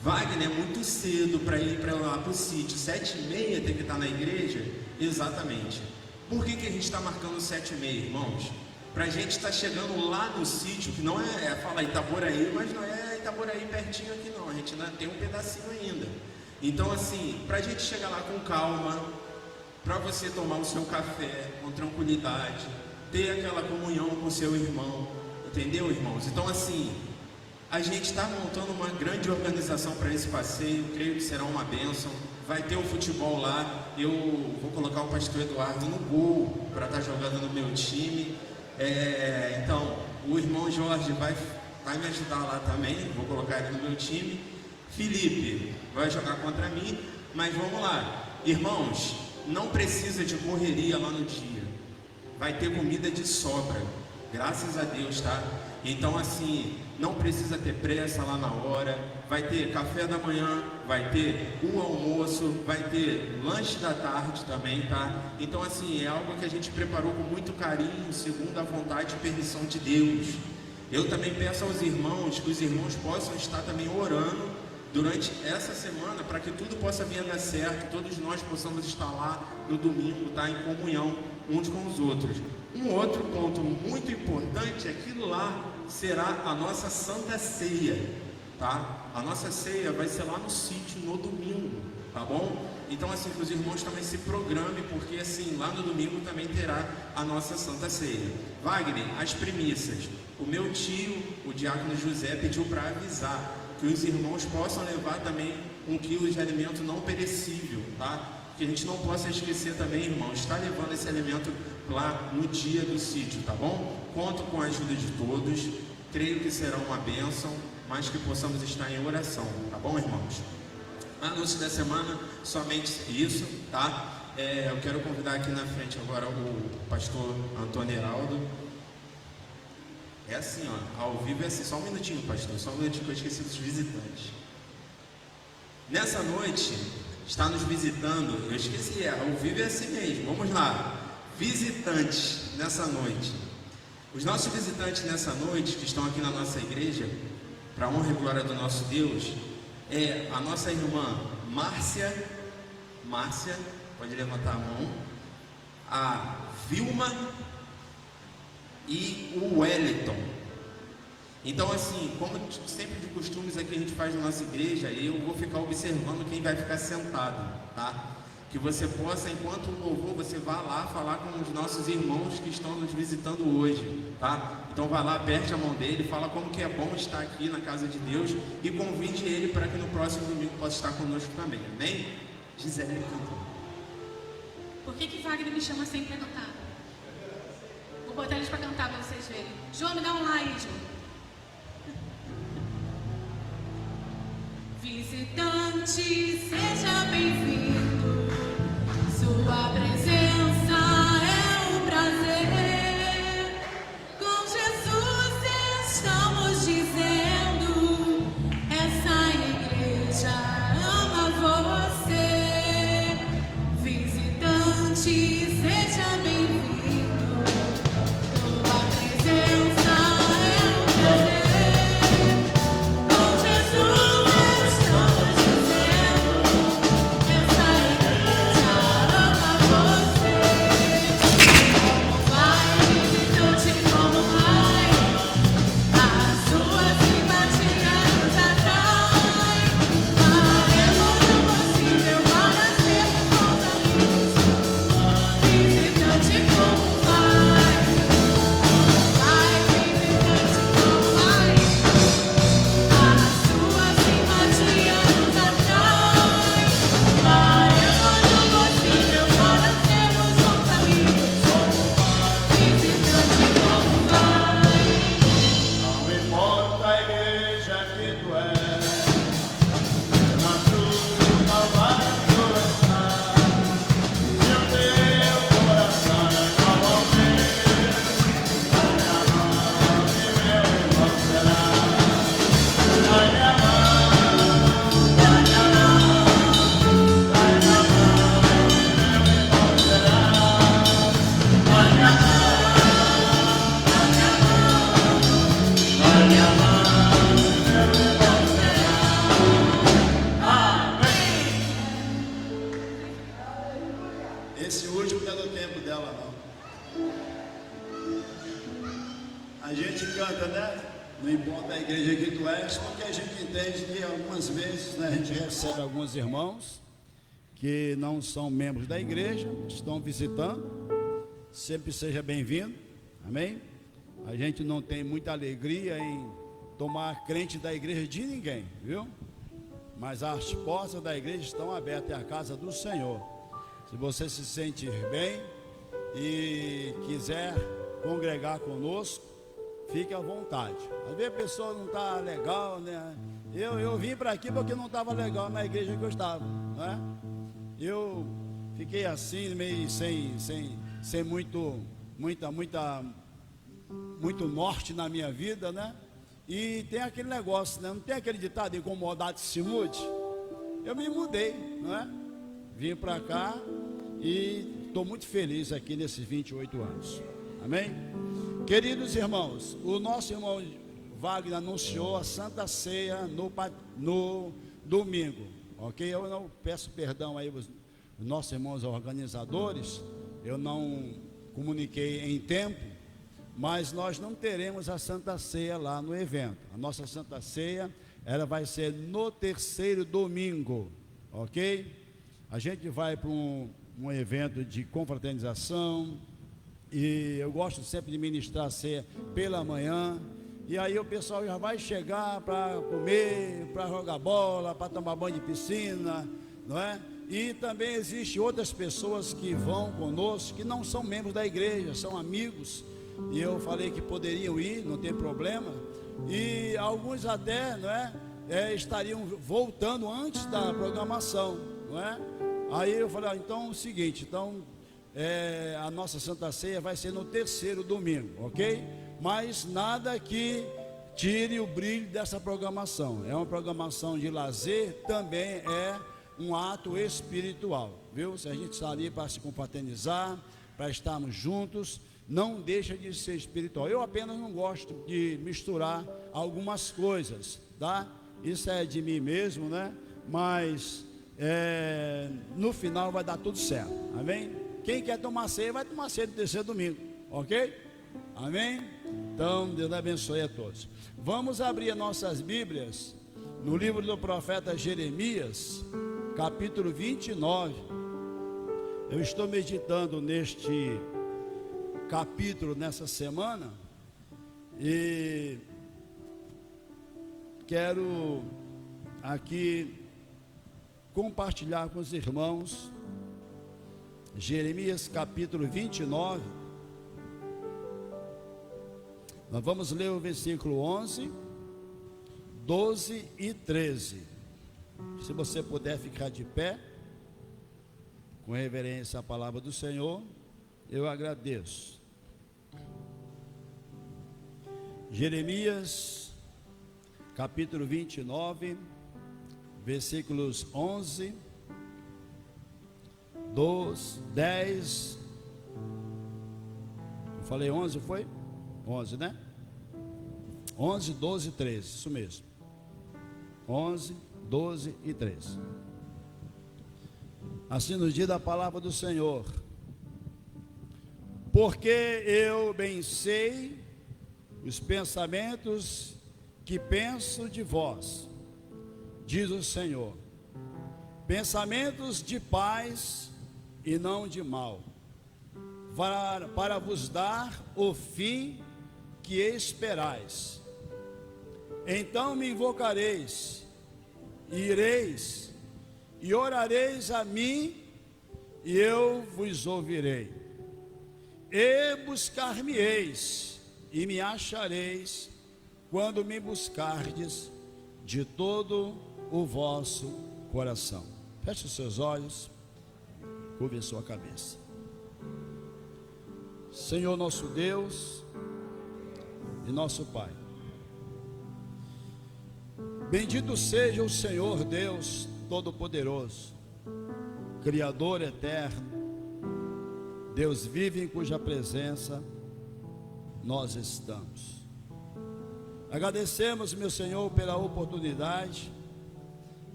Wagner, é muito cedo para ir para lá para o sítio, 7h30 tem que estar na igreja? Exatamente. Por que a gente está marcando 7h30, irmãos? Para a gente estar chegando lá no sítio, que não fala Itaboraí, mas não é Itaboraí pertinho aqui não, a gente ainda tem um pedacinho ainda. Então, assim, para a gente chegar lá com calma, para você tomar o seu café com tranquilidade, ter aquela comunhão com o seu irmão, entendeu, irmãos? Então, assim, a gente está montando uma grande organização para esse passeio, creio que será uma bênção. Vai ter o futebol lá, eu vou colocar o pastor Eduardo no gol para estar jogando no meu time. Então, o irmão Jorge vai me ajudar lá também, vou colocar ele no meu time. Felipe vai jogar contra mim, mas vamos lá. Irmãos, não precisa de correria lá no dia. Vai ter comida de sobra, graças a Deus, tá? Então, assim, não precisa ter pressa lá na hora. Vai ter café da manhã, vai ter o almoço, vai ter lanche da tarde também, tá? Então, assim, é algo que a gente preparou com muito carinho, segundo a vontade e permissão de Deus. Eu também peço aos irmãos que os irmãos possam estar também orando durante essa semana para que tudo possa vir a dar certo, todos nós possamos estar lá no domingo, tá? Em comunhão uns com os outros. Um outro ponto muito importante é que lá será a nossa Santa Ceia, tá? A nossa ceia vai ser lá no sítio no domingo, tá bom? Então, assim, que os irmãos também se programem, porque assim, lá no domingo também terá a nossa Santa Ceia. Wagner, as premissas. O meu tio, o diácono José, pediu para avisar que os irmãos possam levar também 1 quilo de alimento não perecível, tá? Que a gente não possa esquecer também, irmãos, está levando esse alimento lá no dia do sítio, tá bom? Conto com a ajuda de todos, creio que será uma bênção, mas que possamos estar em oração, tá bom, irmãos? Anúncio da semana, somente isso, tá? Eu quero convidar aqui na frente agora o pastor Antônio Heraldo. É assim, ó, ao vivo é assim, só um minutinho, pastor, só um minutinho que eu esqueci dos visitantes. Nessa noite, está nos visitando, eu esqueci, ao vivo é assim mesmo, vamos lá. Visitantes nessa noite. Os nossos visitantes nessa noite, que estão aqui na nossa igreja, para a honra e glória do nosso Deus, é a nossa irmã Márcia, pode levantar a mão, a Vilma e o Wellington. Então, assim, como sempre de costumes aqui a gente faz na nossa igreja, eu vou ficar observando quem vai ficar sentado, tá? Que você possa, enquanto o louvor, você vá lá falar com os nossos irmãos que estão nos visitando hoje, tá? Então vai lá, aperte a mão dele, fala como que é bom estar aqui na casa de Deus e convide ele para que no próximo domingo possa estar conosco também, amém? Gisele, Por que Wagner me chama sempre para cantar? Vou botar eles para cantar para vocês verem. João, me dá um lá aí, João. Visitante, seja bem-vindo. Sua presença é um prazer. Com Jesus estamos dizendo: essa igreja ama você. Visitante, seja bem-vindo. Sua presença é um prazer. Com Jesus estamos dizendo: essa igreja ama você. Como vai, visitante, como vai? A sua simpatia Esse último não é do tempo dela, não. A gente canta, né? Não importa a igreja que tu és, porque a gente entende que algumas vezes, né, a gente recebe alguns irmãos que não são membros da igreja, estão visitando. Sempre seja bem-vindo, amém? A gente não tem muita alegria em tomar crente da igreja de ninguém, viu? Mas as portas da igreja estão abertas, é a casa do Senhor. Se você se sentir bem e quiser congregar conosco, fique à vontade. Às vezes a pessoa não está legal, né? Eu vim para aqui porque não estava legal na igreja que eu estava, né? Eu fiquei assim, meio sem muito norte na minha vida, né? E tem aquele negócio, né? Não tem aquele ditado, incomodado se mude. Eu me mudei, não é? Vim para cá e estou muito feliz aqui nesses 28 anos. Amém? Queridos irmãos, o nosso irmão Wagner anunciou a Santa Ceia no domingo, ok? Eu não peço perdão aí os nossos irmãos organizadores, eu não comuniquei em tempo, mas nós não teremos a Santa Ceia lá no evento. A nossa Santa Ceia, ela vai ser no terceiro domingo, ok? A gente vai para um evento de confraternização, e eu gosto sempre de ministrar a ceia pela manhã, e aí o pessoal já vai chegar para comer, para jogar bola, para tomar banho de piscina, não é? E também existem outras pessoas que vão conosco, que não são membros da igreja, são amigos, e eu falei que poderiam ir, não tem problema, e alguns até, não é? Estariam voltando antes da programação, não é? Aí eu falei, então é o seguinte, a nossa Santa Ceia vai ser no terceiro domingo, ok? Mas nada que tire o brilho dessa programação. É uma programação de lazer, também é um ato espiritual, viu? Se a gente está ali para se confraternizar, para estarmos juntos, não deixa de ser espiritual. Eu apenas não gosto de misturar algumas coisas, tá? Isso é de mim mesmo, né? Mas no final vai dar tudo certo, amém? Quem quer tomar ceia, vai tomar ceia no terceiro domingo, ok? Amém? Então, Deus abençoe a todos. Vamos abrir as nossas Bíblias no livro do profeta Jeremias, capítulo 29. Eu estou meditando neste capítulo nessa semana e quero aqui compartilhar com os irmãos Jeremias capítulo 29. Nós vamos ler o versículo 11, 12 e 13. Se você puder ficar de pé, com reverência à palavra do Senhor, eu agradeço. Jeremias capítulo 29, versículos 11, 12, 10. Eu falei 11, foi? 11, né? 11, 12 e 13, isso mesmo. 11, 12 e 13. Assim nos diz a palavra do Senhor: porque eu bem sei os pensamentos que penso de vós, diz o Senhor, pensamentos de paz e não de mal, para vos dar o fim que esperais. Então me invocareis, e ireis, e orareis a mim, e eu vos ouvirei. E buscar-me-eis, e me achareis, quando me buscardes de todo o vosso coração. Feche os seus olhos, curve a sua cabeça. Senhor nosso Deus e nosso Pai, bendito seja o Senhor Deus Todo-Poderoso, Criador eterno, Deus vive em cuja presença nós estamos. Agradecemos, meu Senhor, pela oportunidade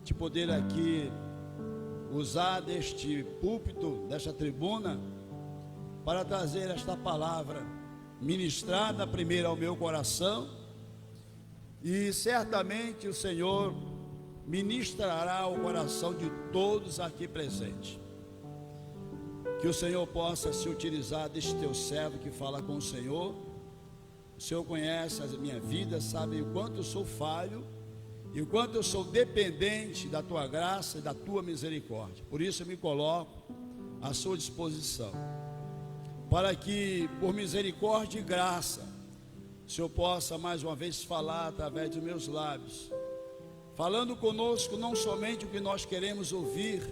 de poder aqui usar deste púlpito, desta tribuna, para trazer esta palavra ministrada primeiro ao meu coração, e certamente o Senhor ministrará o coração de todos aqui presentes. Que o Senhor possa se utilizar deste teu servo que fala com o Senhor. O Senhor conhece a minha vida, sabe o quanto eu sou falho e o quanto eu sou dependente da tua graça e da tua misericórdia. Por isso eu me coloco à sua disposição, para que por misericórdia e graça o Senhor possa mais uma vez falar através dos meus lábios, falando conosco não somente o que nós queremos ouvir,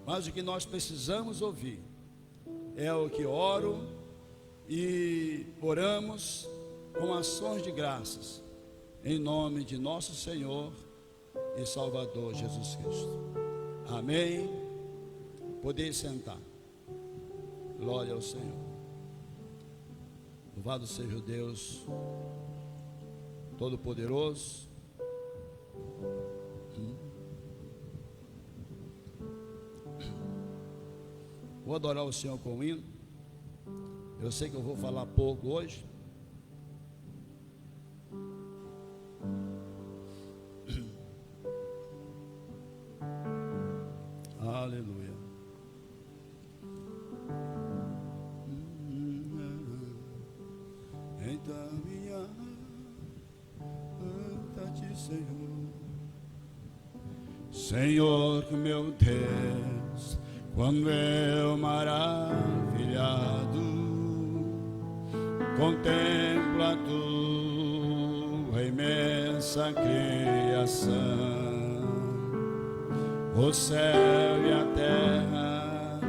mas o que nós precisamos ouvir. É o que oro e oramos com ações de graças, em nome de nosso Senhor e Salvador Jesus Cristo. Amém. Podeis sentar. Glória ao Senhor. Louvado seja o Deus Todo-Poderoso. Vou adorar o Senhor com o hino. Eu sei que eu vou falar pouco hoje. Aleluia. Então minha canta-te, Senhor. Senhor, meu Deus, quando eu maravilhado contemplo a tua imensa criação, o céu e a terra,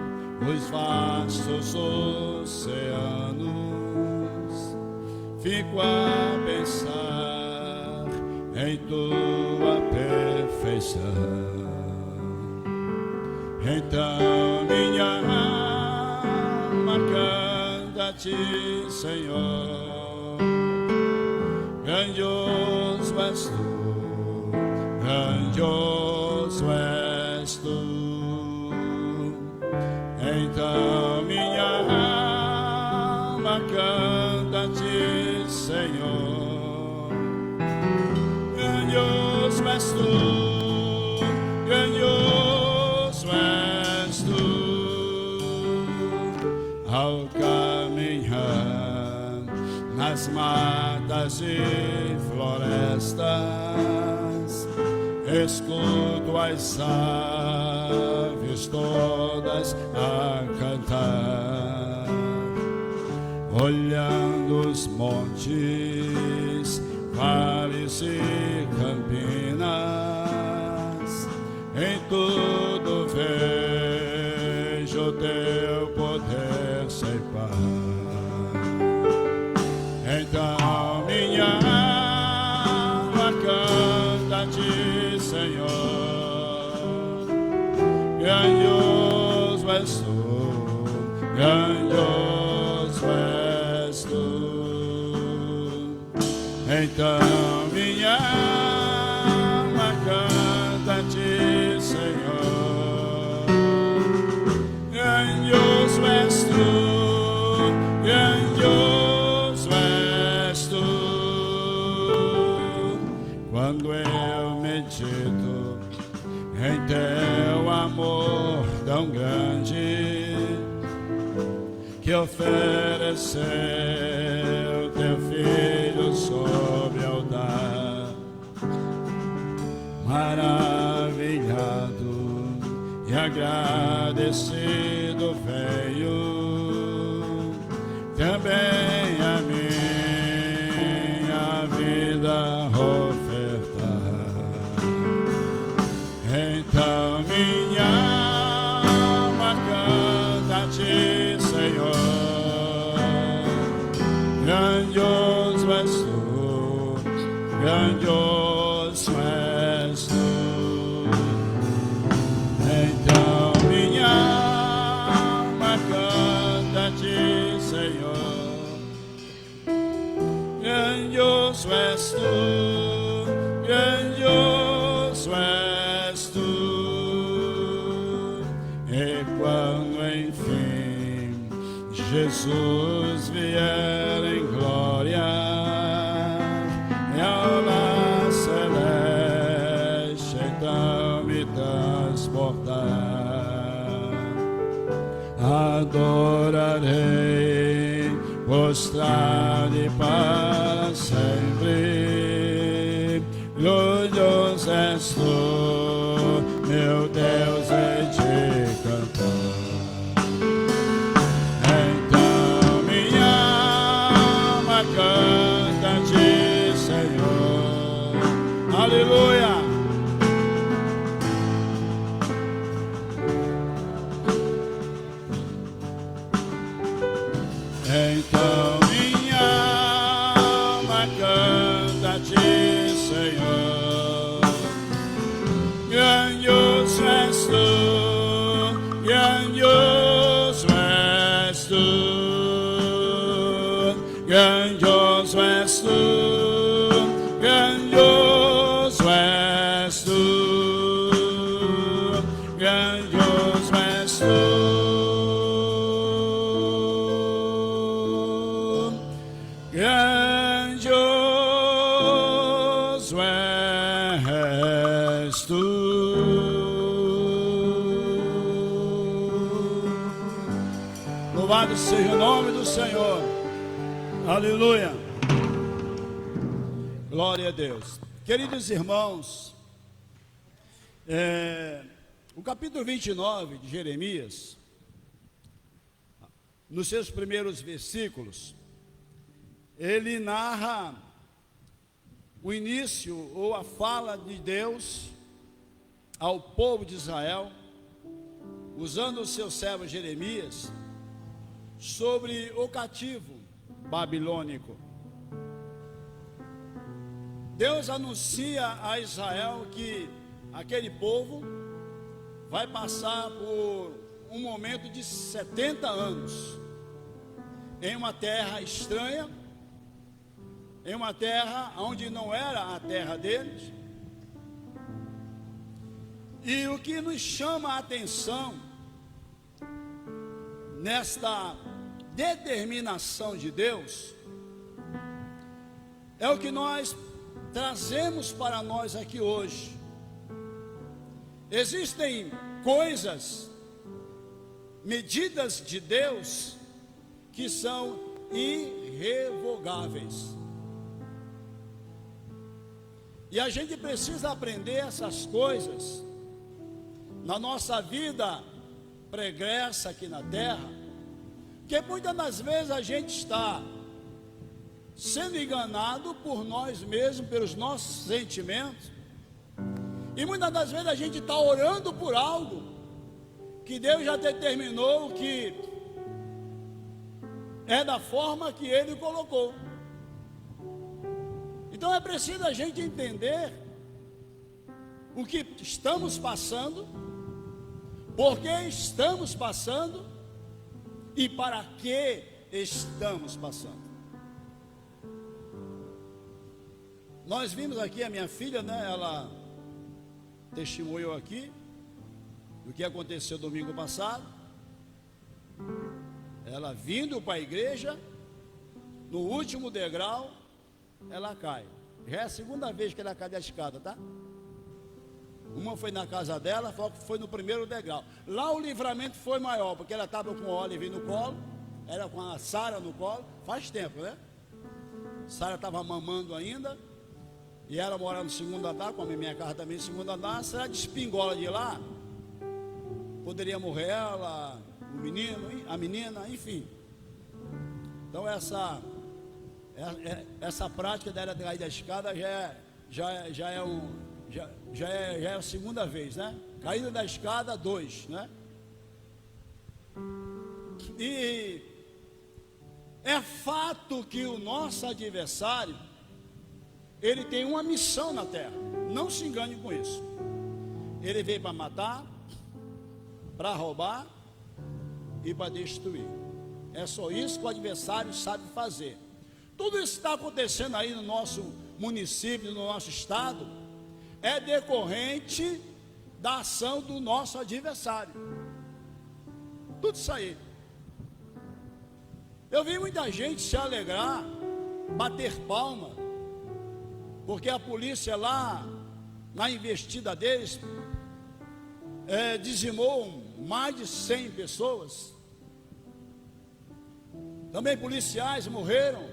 os vastos oceanos, fico a pensar em tua perfeição. Então minha alma canta-te, Senhor. Grandioso és tu, grandioso és tu. Então minha alma canta-te, Senhor. Grandioso és tu, grandioso és tu. Ao caminhar nas matas e florestas, escuto as aves todas a cantar, olhando os montes, vales e campinas, em tudo vejo teu poder sem par. Então minha alma canta-te, Senhor. Grandioso és tu, grandioso és tu. Então minha alma canta-te, Senhor. Grandioso és tu, grandioso és tu. Quando eu medito em teu amor tão grande, que ofereceu teu filho sobre o altar, maravilhado e agradecido venho também a minha vida ofertar. Então minha alma canta-te, Senhor. Grandioso és tu, grandioso és tu. Então minha alma canta-te, Senhor. Grandioso és tu, grandioso és tu. E quando enfim Jesus vier em glória e ao lar celeste então me transportar, adorarei, mostrar-lhe para sempre. Glorioso és tu, meu Deus, e te cantar. Então minha alma canta-te, Senhor. Aleluia. Então minha alma canta-te, Senhor. Grandioso és tu, grandioso és tu, grandioso és tu, grandioso és tu, grandioso és tu. Grandioso és tu. Louvado seja o nome do Senhor. Aleluia. Glória a Deus. Queridos irmãos, o capítulo 29 de Jeremias, nos seus primeiros versículos, ele narra o início ou a fala de Deus ao povo de Israel, usando o seu servo Jeremias, sobre o cativo babilônico. Deus anuncia a Israel que aquele povo vai passar por um momento de 70 anos em uma terra estranha, em uma terra onde não era a terra deles. E o que nos chama a atenção nesta determinação de Deus é o que nós trazemos para nós aqui hoje. Existem coisas, medidas de Deus que são irrevogáveis. E a gente precisa aprender essas coisas na nossa vida pregressa aqui na terra, porque muitas das vezes a gente está sendo enganado por nós mesmos, pelos nossos sentimentos, e muitas das vezes a gente está orando por algo que Deus já determinou que é da forma que Ele colocou. Então é preciso a gente entender o que estamos passando, por que estamos passando e para que estamos passando. Nós vimos aqui a minha filha, né? Ela testemunhou aqui do que aconteceu domingo passado. Ela vindo para a igreja, no último degrau, ela cai. Já é a segunda vez que ela cai da escada, tá? Uma foi na casa dela, foi no primeiro degrau. Lá o livramento foi maior, porque ela estava com o Oliver no colo, era com a Sara no colo, faz tempo, né? Sara estava mamando ainda, e ela mora no segundo andar, como a minha casa também no segundo andar. Se ela despingola de lá, poderia morrer ela, o menino, a menina, enfim. Então essa prática dela cair da escada já é a segunda vez, né? Caída da escada, 2, né? E é fato que o nosso adversário, ele tem uma missão na terra. Não se engane com isso. Ele veio para matar, para roubar e para destruir. É só isso que o adversário sabe fazer. Tudo isso que está acontecendo aí no nosso município, no nosso estado, é decorrente da ação do nosso adversário. Tudo isso aí. Eu vi muita gente se alegrar, bater palma, porque a polícia lá, na investida deles, dizimou mais de 100 pessoas. Também policiais morreram.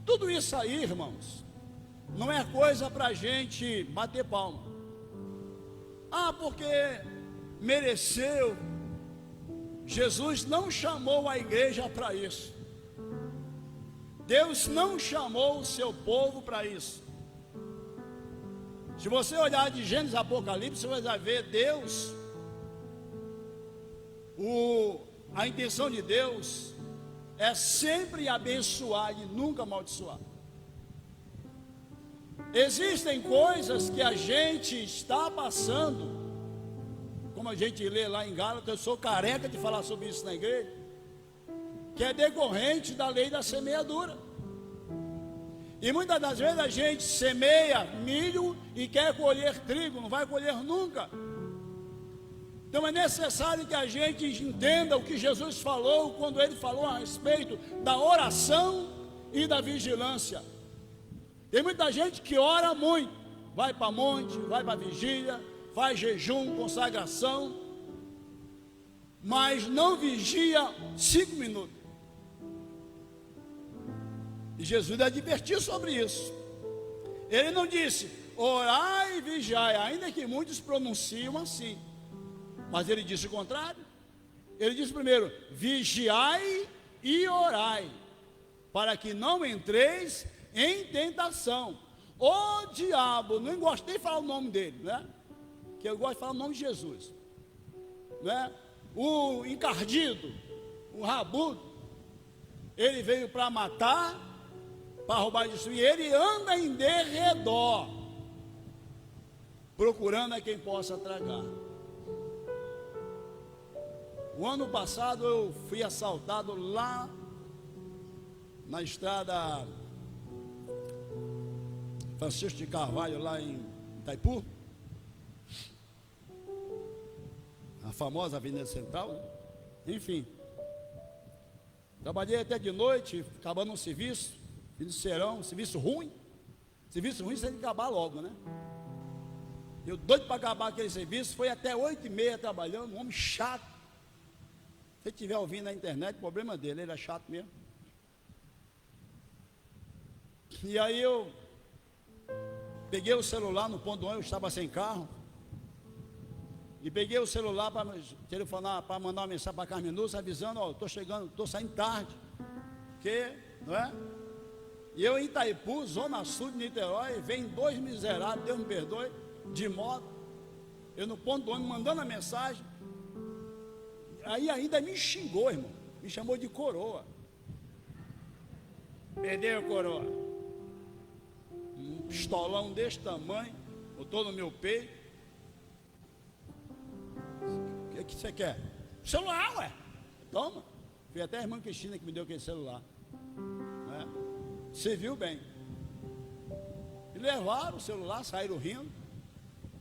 Tudo isso aí, irmãos, não é coisa para a gente bater palma. Ah, porque mereceu. Jesus não chamou a igreja para isso. Deus não chamou o seu povo para isso. Se você olhar de Gênesis a Apocalipse, você vai ver Deus, a intenção de Deus é sempre abençoar e nunca amaldiçoar. Existem coisas que a gente está passando, como a gente lê lá em Gálatas, eu sou careca de falar sobre isso na igreja, que é decorrente da lei da semeadura. E muitas das vezes a gente semeia milho e quer colher trigo, não vai colher nunca. Então é necessário que a gente entenda o que Jesus falou quando ele falou a respeito da oração e da vigilância. Tem muita gente que ora muito, vai para monte, vai para vigília, faz jejum, consagração, mas não vigia 5 minutos. E Jesus advertiu sobre isso. Ele não disse, orai e vigiai, ainda que muitos pronunciam assim. Mas ele disse o contrário. Ele disse primeiro, vigiai e orai, para que não entreis em tentação. O diabo, não gostei de falar o nome dele, né? Que eu gosto de falar o nome de Jesus, né? O encardido, o rabudo, ele veio para matar, para roubar e destruir. Ele anda em derredor, procurando a quem possa tragar. O ano passado eu fui assaltado lá na estrada Francisco de Carvalho, lá em Itaipu, a famosa Avenida Central, né? Enfim, trabalhei até de noite, acabando um serviço, fim de serão, serviço ruim você tem que acabar logo, né? Eu doido para acabar aquele serviço, foi até 8h30 trabalhando, um homem chato. Se ele estiver ouvindo na internet, o problema dele, ele é chato mesmo. E aí eu peguei o celular no ponto onde eu estava sem carro, e peguei o celular para telefonar, para mandar uma mensagem para Carmen Lúcia, avisando, ó, estou chegando, estou saindo tarde, porque, não é? E eu em Itaipu, zona sul de Niterói, vem 2 miseráveis, Deus me perdoe, de moto, eu no ponto ônibus mandando a mensagem, aí ainda me xingou, irmão, me chamou de coroa. Perdeu, coroa. Um pistolão desse tamanho, botou no meu peito. O que você quer? Celular, ué. Toma. Foi até a irmã Cristina que me deu aquele celular. Você viu bem. E levaram o celular, saíram rindo.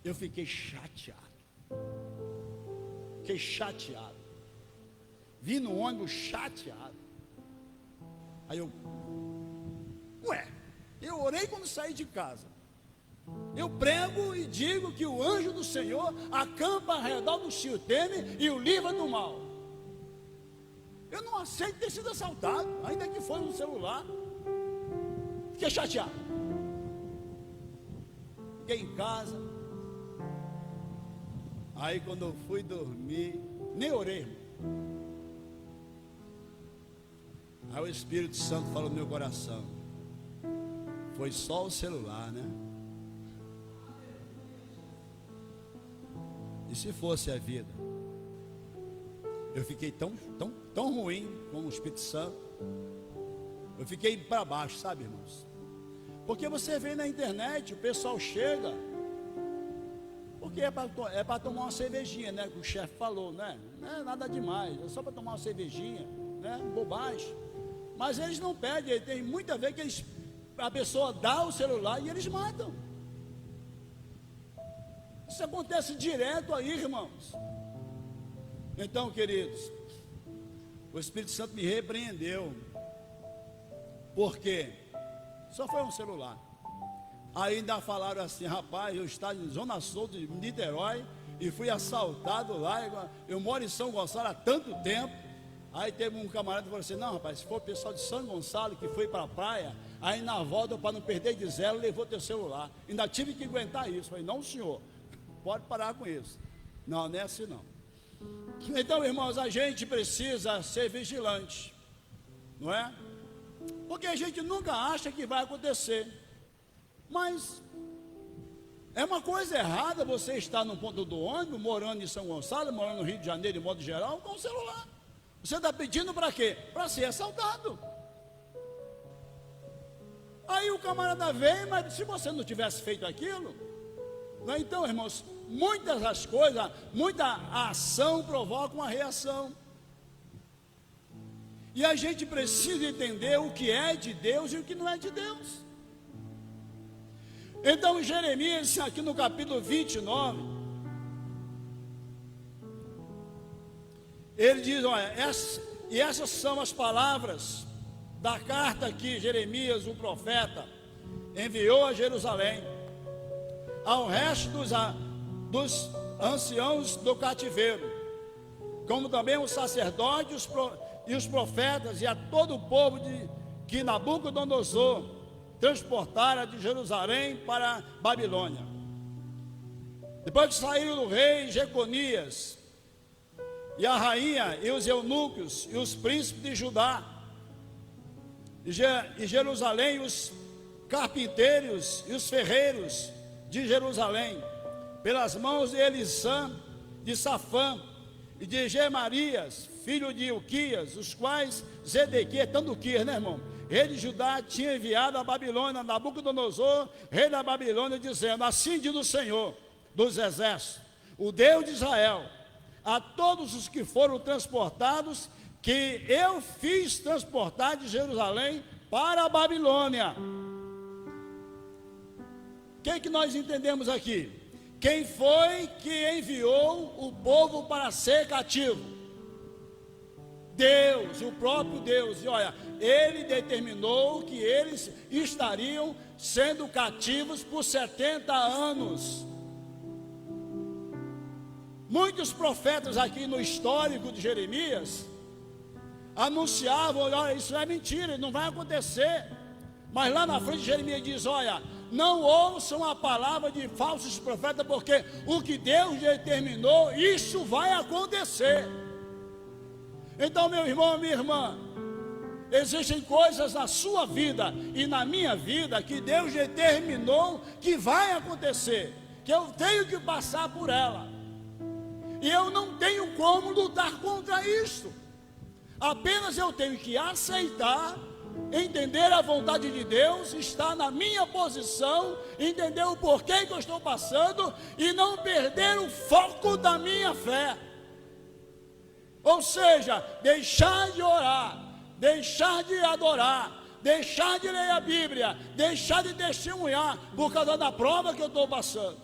Eu fiquei chateado. Fiquei chateado. Vi no ônibus chateado. Aí eu orei quando saí de casa. Eu prego e digo que o anjo do Senhor acampa ao redor do que o teme e o livra do mal. Eu não aceito ter sido assaltado, ainda que foi no celular. Fiquei chateado. Fiquei em casa. Aí quando eu fui dormir, nem orei, irmão. Aí o Espírito Santo falou no meu coração, foi só o celular, né? E se fosse a vida? Eu fiquei tão ruim com o Espírito Santo. Eu fiquei para baixo, sabe, irmãos? Porque você vê na internet, o pessoal chega, porque é para tomar uma cervejinha, né? Que o chefe falou, né? Não é nada demais, é só para tomar uma cervejinha, né? Bobagem. Mas eles não pedem, tem muita vez que a pessoa dá o celular e eles matam. Isso acontece direto aí, irmãos. Então, queridos, o Espírito Santo me repreendeu. Por quê? Só foi um celular. Ainda falaram assim: rapaz, eu estava em Zona Sul de Niterói e fui assaltado lá. Eu moro em São Gonçalo há tanto tempo. Aí teve um camarada que falou assim: não, rapaz, se for o pessoal de São Gonçalo que foi para a praia, aí na volta, para não perder de zero, levou teu celular. Ainda tive que aguentar isso. Falei: não, senhor, pode parar com isso. Não, não é assim não. Então, irmãos, a gente precisa ser vigilante, não é? Porque a gente nunca acha que vai acontecer. Mas é uma coisa errada você estar no ponto do ônibus, morando em São Gonçalo, morando no Rio de Janeiro, de modo geral, com o celular. Você está pedindo para quê? Para ser assaltado. Aí o camarada vem, mas se você não tivesse feito aquilo, não é? Então, irmãos, muitas das coisas, muita ação provoca uma reação. E a gente precisa entender o que é de Deus e o que não é de Deus. Então, em Jeremias, aqui no capítulo 29, ele diz: olha, essas são as palavras da carta que Jeremias, o profeta, enviou a Jerusalém, ao resto dos anciãos do cativeiro, como também os sacerdotes e os profetas, e a todo o povo que Nabucodonosor transportara de Jerusalém para a Babilônia. Depois que saíram do rei Jeconias, e a rainha, e os eunucos, e os príncipes de Judá, e Jerusalém, os carpinteiros e os ferreiros de Jerusalém, pelas mãos de Elisã, de Safã, e de Gemarias, filho de Ilquias, os quais Zedequias, tanto Quias, né, irmão? Rei de Judá tinha enviado a Babilônia, Nabucodonosor, rei da Babilônia, dizendo: assim diz o Senhor dos exércitos, o Deus de Israel, a todos os que foram transportados, que eu fiz transportar de Jerusalém para a Babilônia. O que nós entendemos aqui? Quem foi que enviou o povo para ser cativo? Deus, o próprio Deus. E olha, Ele determinou que eles estariam sendo cativos por 70 anos. Muitos profetas aqui no histórico de Jeremias anunciavam: olha, isso é mentira, não vai acontecer. Mas lá na frente Jeremias diz: olha, não ouçam a palavra de falsos profetas, porque o que Deus determinou, isso vai acontecer. Então, meu irmão, minha irmã, existem coisas na sua vida e na minha vida que Deus determinou que vai acontecer, que eu tenho que passar por ela, e eu não tenho como lutar contra isso. Apenas eu tenho que aceitar, entender a vontade de Deus, estar na minha posição, entender o porquê que eu estou passando e não perder o foco da minha fé. Ou seja, deixar de orar, deixar de adorar, deixar de ler a Bíblia, deixar de testemunhar por causa da prova que eu estou passando.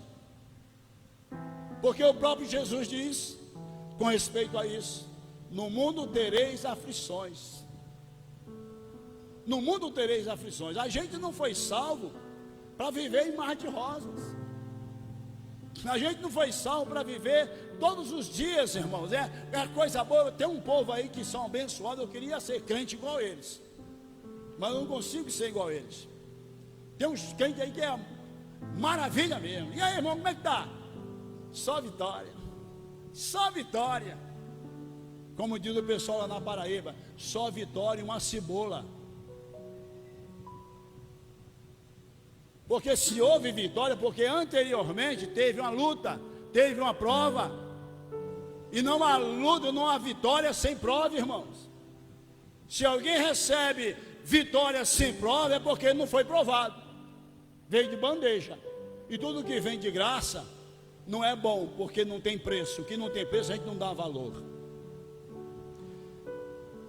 Porque o próprio Jesus diz, com respeito a isso: no mundo tereis aflições. No mundo tereis aflições. A gente não foi salvo para viver em mar de rosas. A gente não foi salvo para viver todos os dias, irmãos. É coisa boa. Tem um povo aí que são abençoados. Eu queria ser crente igual a eles, mas eu não consigo ser igual a eles. Tem uns crentes aí que é maravilha mesmo. E aí, irmão, como é que está? Só vitória. Só vitória. Como diz o pessoal lá na Paraíba: só vitória e uma cebola. Porque se houve vitória, porque anteriormente teve uma luta, teve uma prova. E não há luta, não há vitória sem prova, irmãos. Se alguém recebe vitória sem prova, é porque não foi provado. Veio de bandeja. E tudo que vem de graça não é bom, porque não tem preço. O que não tem preço a gente não dá valor.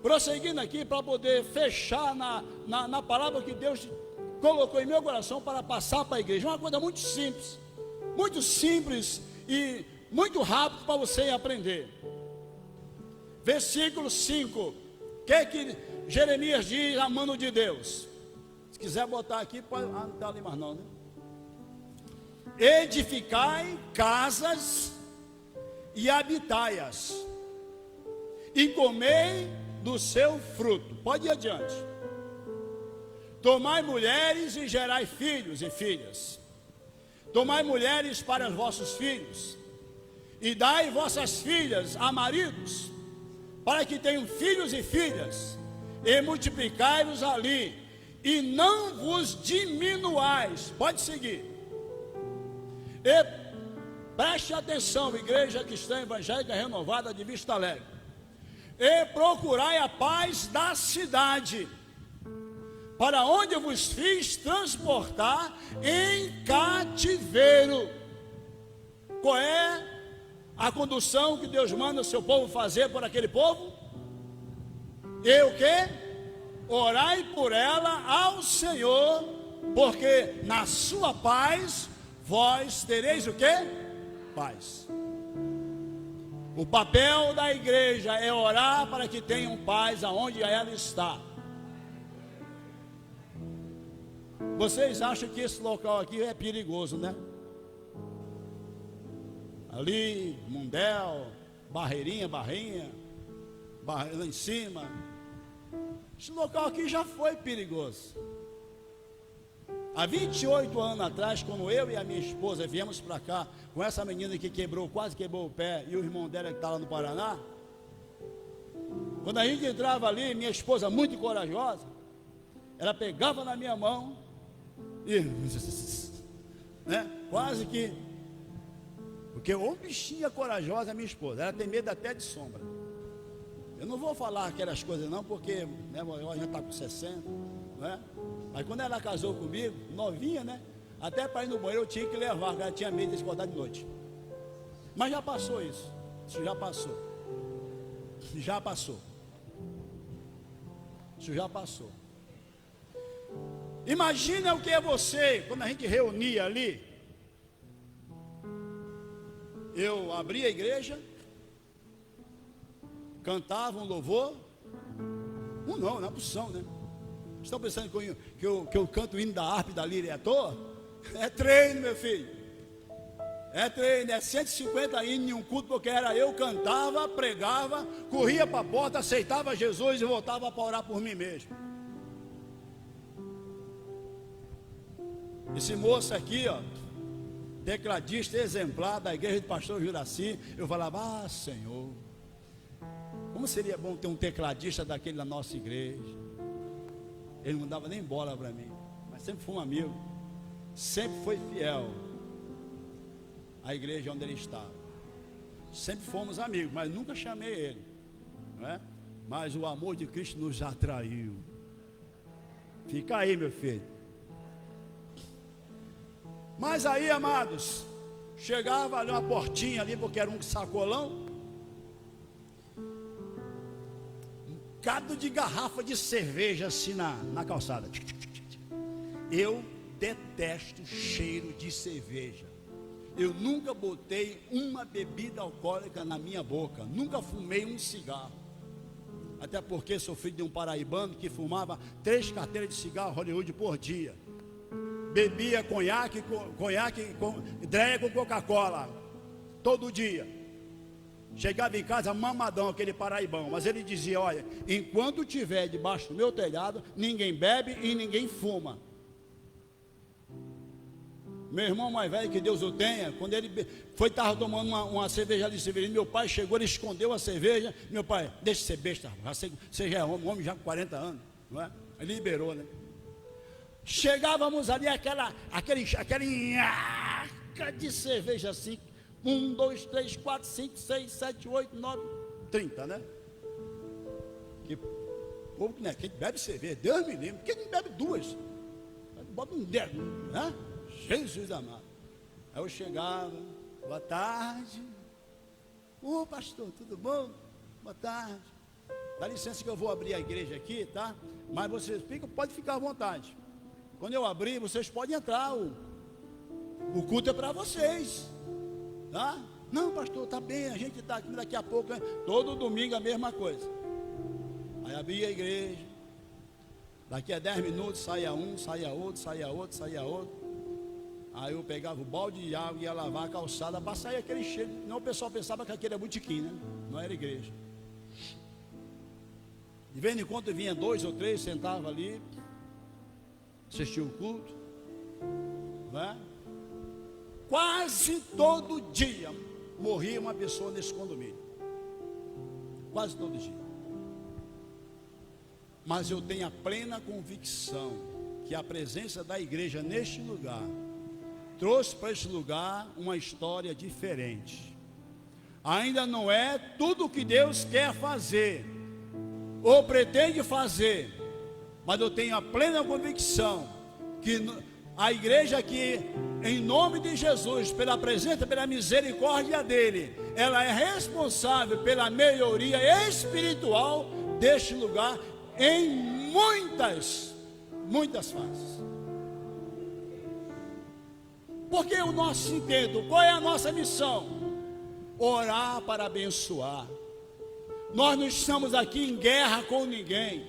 Prosseguindo aqui, para poder fechar na palavra que Deus colocou em meu coração para passar para a igreja. Uma coisa muito simples e muito rápido para você aprender. versículo 5. O que Jeremias diz a mano de Deus? Se quiser botar aqui, pode. Ah, não está ali mais não, né? Edificai casas e habitai-as, e comei do seu fruto. Pode ir adiante. Tomai mulheres e gerai filhos e filhas. Tomai mulheres para os vossos filhos, e dai vossas filhas a maridos, para que tenham filhos e filhas, e multiplicai-vos ali, e não vos diminuais. Pode seguir. E preste atenção, igreja cristã evangélica renovada de Vista Alegre. E procurai a paz da cidade, para onde eu vos fiz transportar em cativeiro. Qual é a condução que Deus manda o seu povo fazer por aquele povo? E o que? Orai por ela ao Senhor, porque na sua paz vós tereis o que? Paz. O papel da igreja é orar para que tenham paz aonde ela está. Vocês acham que esse local aqui é perigoso, né? Ali, Mundel, Barreirinha, lá em cima. Esse local aqui já foi perigoso. Há 28 anos atrás, quando eu e a minha esposa viemos para cá, com essa menina que quase quebrou o pé, e o irmão dela que está lá no Paraná, quando a gente entrava ali, minha esposa muito corajosa, ela pegava na minha mão, e, né, quase que, porque o bichinha corajosa é minha esposa, ela tem medo até de sombra. Eu não vou falar aquelas coisas não, porque né, ela já está com 60, né? Mas quando ela casou comigo, novinha, né? Até para ir no banheiro eu tinha que levar, porque ela tinha medo de acordar de noite. Mas já passou isso. Isso já passou. Já passou. Isso já passou. Imagina o que é você, quando a gente reunia ali. Eu abria a igreja, cantava um louvor. Não é opção, né? Estão pensando que eu canto o hino da harpa e da lira à toa? É treino, meu filho. É treino, é 150 hinos em um culto, porque era eu, cantava, pregava, corria para a porta, aceitava Jesus e voltava para orar por mim mesmo. Esse moço aqui, ó, tecladista exemplar da igreja do pastor Juraci, eu falava, Senhor, como seria bom ter um tecladista daquele da nossa igreja. Ele não dava nem bola para mim, mas sempre foi um amigo, sempre foi fiel à igreja onde ele estava. Sempre fomos amigos, mas nunca chamei ele, não é? Mas o amor de Cristo nos atraiu. Fica aí, meu filho. Mas aí, amados, chegava ali uma portinha ali, porque era um sacolão, um cado de garrafa de cerveja assim na calçada. Eu detesto cheiro de cerveja. Eu nunca botei uma bebida alcoólica na minha boca, nunca fumei um cigarro. Até porque sou filho de um paraibano que fumava 3 carteiras de cigarro Hollywood por dia. Bebia conhaque dreia com Coca-Cola todo dia. Chegava em casa mamadão, aquele paraibão. Mas ele dizia, olha, enquanto estiver debaixo do meu telhado, ninguém bebe e ninguém fuma. Meu irmão mais velho, que Deus o tenha, quando ele estava tomando uma cerveja ali em Severino, meu pai chegou, ele escondeu a cerveja. Meu pai, deixa de ser besta, você já é homem já com 40 anos, não é? Ele liberou, né? Chegávamos ali, aquele nhaca de cerveja assim, 1, 2, 3, 4, 5, 6, 7, 8, 9, 30, né? Que povo, né? Quem bebe cerveja, Deus me livre, quem não bebe 2? Bota um dedo, né? Jesus amado. Aí eu chegava, boa tarde. Ô pastor, tudo bom? Boa tarde. Dá licença que eu vou abrir a igreja aqui, tá? Mas vocês pode ficar à vontade. Quando eu abrir, vocês podem entrar. O culto é para vocês, tá? Não, pastor, está bem, a gente está aqui daqui a pouco, né? Todo domingo a mesma coisa. Aí abria a igreja, daqui a 10 minutos saía um, saía outro, saía outro, saía outro. Aí eu pegava o balde de água e ia lavar a calçada para sair aquele cheiro. Não, o pessoal pensava que aquele era botequim, né? Não era igreja. De vez em quando vinha 2 ou 3, sentava ali, assistia o culto, né? Quase todo dia morria uma pessoa nesse condomínio. Quase todo dia. Mas eu tenho a plena convicção que a presença da igreja neste lugar trouxe para este lugar uma história diferente. Ainda não é tudo o que Deus quer fazer ou pretende fazer, mas eu tenho a plena convicção que a igreja aqui, em nome de Jesus, pela presença, pela misericórdia dele, ela é responsável pela melhoria espiritual deste lugar em muitas fases. Porque o nosso intento, qual é a nossa missão? Orar para abençoar. Nós não estamos aqui em guerra com ninguém.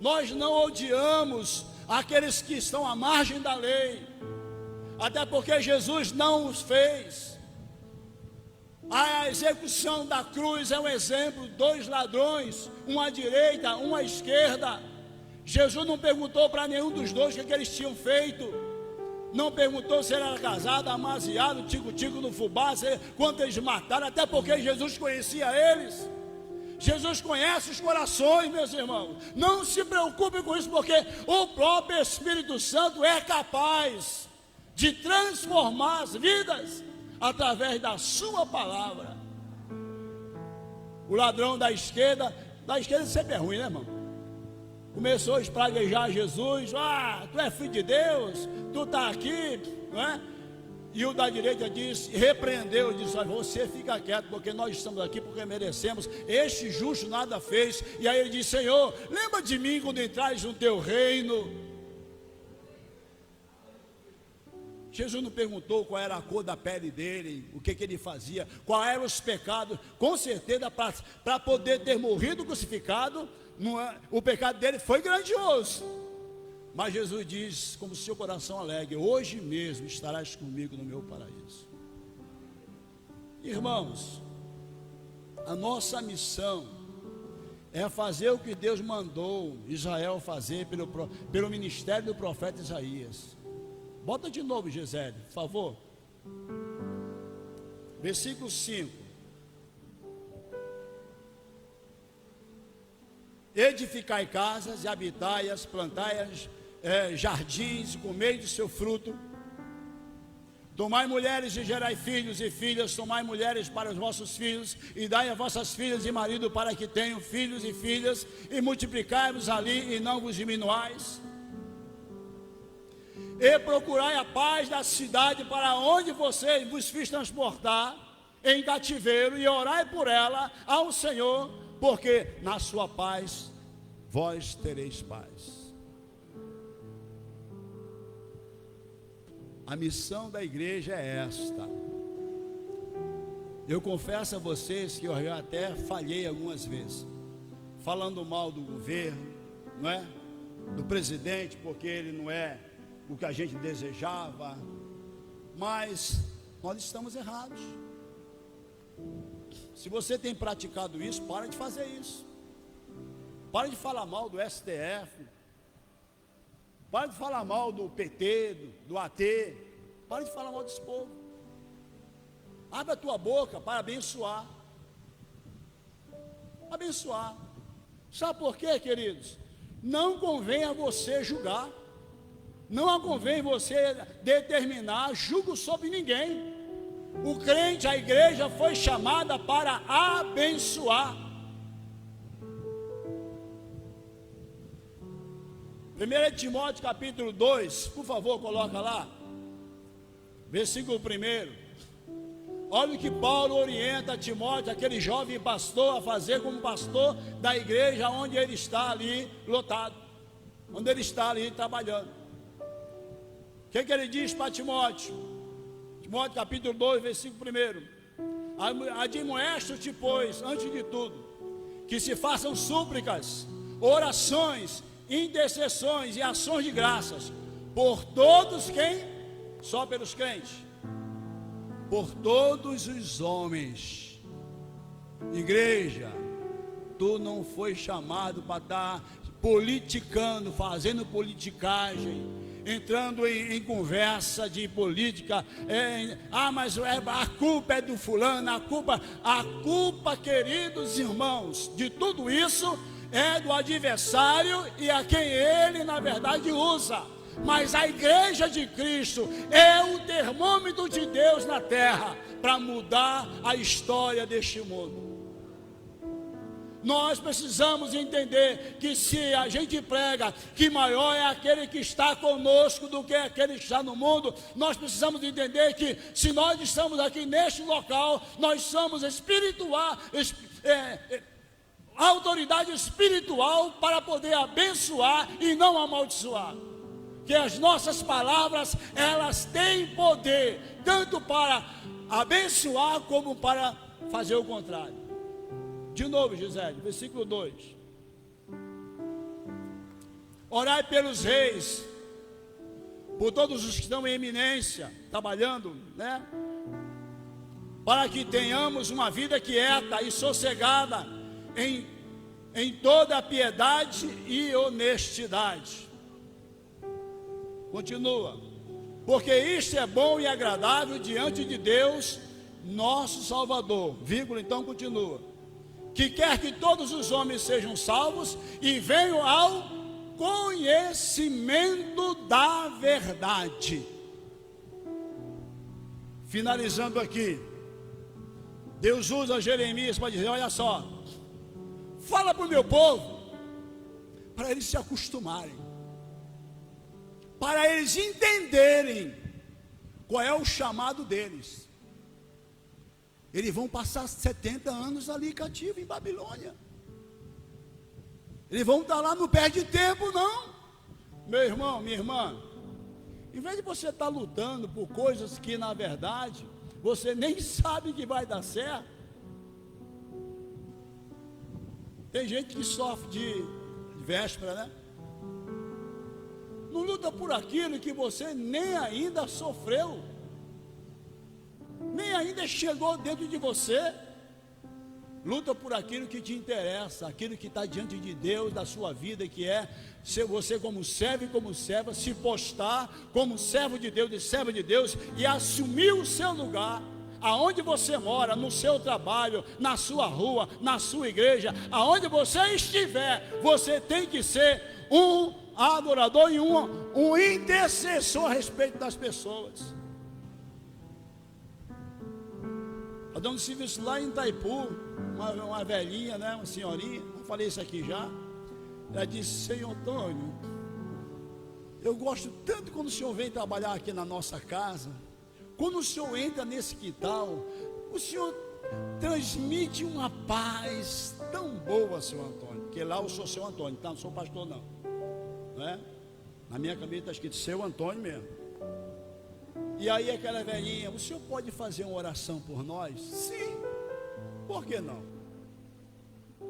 Nós não odiamos aqueles que estão à margem da lei, até porque Jesus não os fez. A execução da cruz é um exemplo, 2 ladrões, um à direita, um à esquerda. Jesus não perguntou para nenhum dos dois o que eles tinham feito. Não perguntou se ele era casado, amaziado, tico-tico no fubá, quanto eles mataram, até porque Jesus conhecia eles. Jesus conhece os corações, meus irmãos. Não se preocupe com isso, porque o próprio Espírito Santo é capaz de transformar as vidas através da sua palavra. O ladrão da esquerda sempre é ruim, né, irmão? Começou a espraguejar Jesus. Tu é filho de Deus, tu está aqui, não é? E o da direita disse, repreendeu, disse: você fica quieto, porque nós estamos aqui porque merecemos. Este justo nada fez. E aí ele disse: Senhor, lembra de mim quando entrares no teu reino. Jesus não perguntou qual era a cor da pele dele, o que ele fazia, qual eram os pecados. Com certeza, para poder ter morrido crucificado, o pecado dele foi grandioso. Mas Jesus diz, como seu coração alegre: hoje mesmo estarás comigo no meu paraíso. Irmãos, a nossa missão é fazer o que Deus mandou Israel fazer pelo ministério do profeta Isaías. Bota de novo, Gisele, por favor. Versículo 5. Edificai casas e habitai-as, plantai-as, jardins, comei do seu fruto. Tomai mulheres e gerai filhos e filhas. Tomai mulheres para os vossos filhos e dai a vossas filhas e marido para que tenham filhos e filhas, e multiplicai-vos ali e não vos diminuais. E procurai a paz da cidade para onde vocês vos fiz transportar em cativeiro, e orai por ela ao Senhor, porque na sua paz vós tereis paz. A missão da igreja é esta. Eu confesso a vocês que eu já até falhei algumas vezes, falando mal do governo, não é? Do presidente, porque ele não é o que a gente desejava. Mas nós estamos errados. Se você tem praticado isso, para de fazer isso. Para de falar mal do STF. Para de falar mal do PT, do AT. Para de falar mal desse povo. Abre a tua boca para abençoar. Abençoar. Sabe por quê, queridos? Não convém a você julgar. Não convém você determinar julgo sobre ninguém. O crente, a igreja foi chamada para abençoar. 1 Timóteo capítulo 2, por favor, coloca lá, versículo 1. Olha o que Paulo orienta Timóteo, aquele jovem pastor, a fazer como pastor da igreja onde ele está ali lotado, onde ele está ali trabalhando. O que ele diz para Timóteo? Timóteo capítulo 2, versículo 1. Admoesto-te, pois, antes de tudo, que se façam súplicas, orações, intercessões e ações de graças por todos quem? Só pelos crentes, por todos os homens. Igreja, tu não foi chamado para estar politicando, fazendo politicagem, entrando em conversa de política. Mas a culpa é do fulano, a culpa, queridos irmãos, de tudo isso é do adversário e a quem ele na verdade usa. Mas a igreja de Cristo é o termômetro de Deus na terra para mudar a história deste mundo. Nós precisamos entender que se a gente prega que maior é aquele que está conosco do que aquele que está no mundo, nós precisamos entender que se nós estamos aqui neste local, nós somos autoridade espiritual para poder abençoar e não amaldiçoar. Que as nossas palavras, elas têm poder, tanto para abençoar como para fazer o contrário. De novo, Gisele, versículo 2. Orai pelos reis, por todos os que estão em eminência, trabalhando, né? Para que tenhamos uma vida quieta e sossegada em toda a piedade e honestidade. Continua. Porque isto é bom e agradável diante de Deus, nosso Salvador. Vírgula, então continua. Que quer que todos os homens sejam salvos e venham ao conhecimento da verdade. Finalizando aqui, Deus usa Jeremias para dizer: olha só, fala para o meu povo, para eles se acostumarem, para eles entenderem qual é o chamado deles. Eles vão passar 70 anos ali cativo em Babilônia. Eles vão estar lá, não perde tempo não. Meu irmão, minha irmã, em vez de você estar lutando por coisas que na verdade você nem sabe que vai dar certo. Tem gente que sofre de véspera, né? Não luta por aquilo que você nem ainda sofreu, nem ainda chegou dentro de você. Luta por aquilo que te interessa, aquilo que está diante de Deus, da sua vida, que é ser você como servo e como serva, se postar como servo de Deus e serva de Deus e assumir o seu lugar, aonde você mora, no seu trabalho, na sua rua, na sua igreja, aonde você estiver, você tem que ser um adorador e um intercessor a respeito das pessoas. Eu dei um serviço lá em Itaipu, uma velhinha, né, uma senhorinha, eu falei isso aqui já. Ela disse: Senhor Antônio, eu gosto tanto quando o senhor vem trabalhar aqui na nossa casa. Quando o senhor entra nesse quintal, o senhor transmite uma paz tão boa, senhor Antônio. Porque lá eu sou seu Antônio, tá? Não sou pastor não, né? Na minha camisa está escrito seu Antônio mesmo. E aí aquela velhinha: o senhor pode fazer uma oração por nós? Sim, por que não?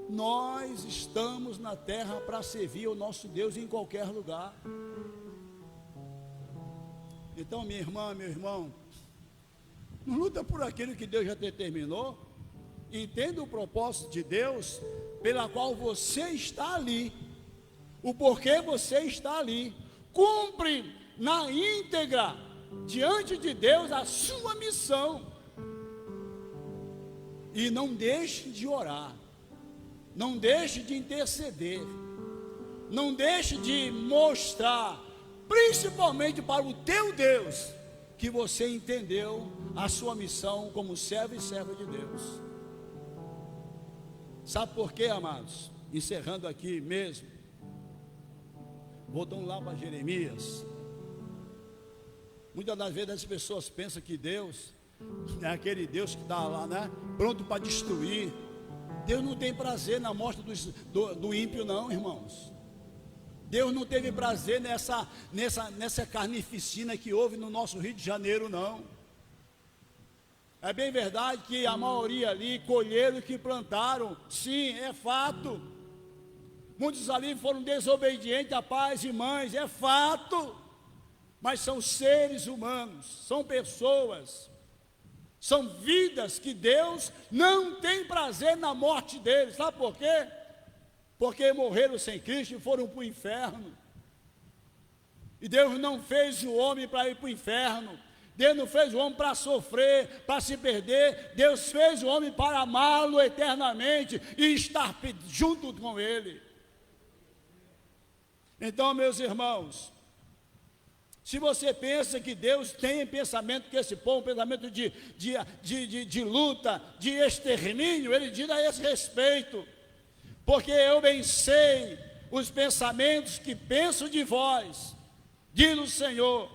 Nós estamos na terra para servir o nosso Deus em qualquer lugar. Então, minha irmã, meu irmão, não luta por aquilo que Deus já determinou. Entenda o propósito de Deus pela qual você está ali, o porquê você está ali. Cumpre na íntegra diante de Deus a sua missão. E não deixe de orar, não deixe de interceder, não deixe de mostrar, principalmente para o teu Deus, que você entendeu a sua missão como servo e serva de Deus. Sabe por quê, amados? Encerrando aqui mesmo, voltando lá para Jeremias. Muitas das vezes as pessoas pensam que Deus é aquele Deus que está lá, né, pronto para destruir. Deus não tem prazer na morte do ímpio não, irmãos. Deus não teve prazer nessa carnificina que houve no nosso Rio de Janeiro não. É bem verdade que a maioria ali colheram o que plantaram. Sim, é fato. Muitos ali foram desobedientes a pais e mães, é fato. Mas são seres humanos, são pessoas, são vidas que Deus não tem prazer na morte deles. Sabe por quê? Porque morreram sem Cristo e foram para o inferno. E Deus não fez o homem para ir para o inferno. Deus não fez o homem para sofrer, para se perder. Deus fez o homem para amá-lo eternamente e estar junto com ele. Então, meus irmãos, se você pensa que Deus tem pensamento que esse povo, pensamento de luta, de extermínio, Ele diz a esse respeito, porque eu bem sei os pensamentos que penso de vós, diz o Senhor,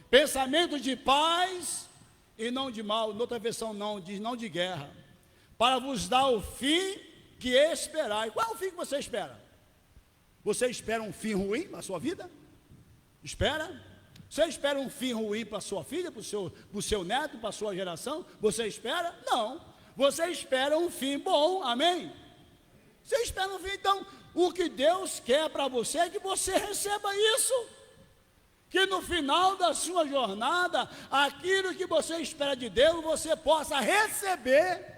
pensamento de paz e não de mal. Noutra versão não, diz não de guerra, para vos dar o fim que esperai. Qual é o fim que você espera? Você espera um fim ruim para a sua vida? Espera? Você espera um fim ruim para a sua filha, para o seu neto, para a sua geração? Você espera? Não. Você espera um fim bom, amém? Você espera um fim, então, o que Deus quer para você é que você receba isso. Que no final da sua jornada, aquilo que você espera de Deus, você possa receber.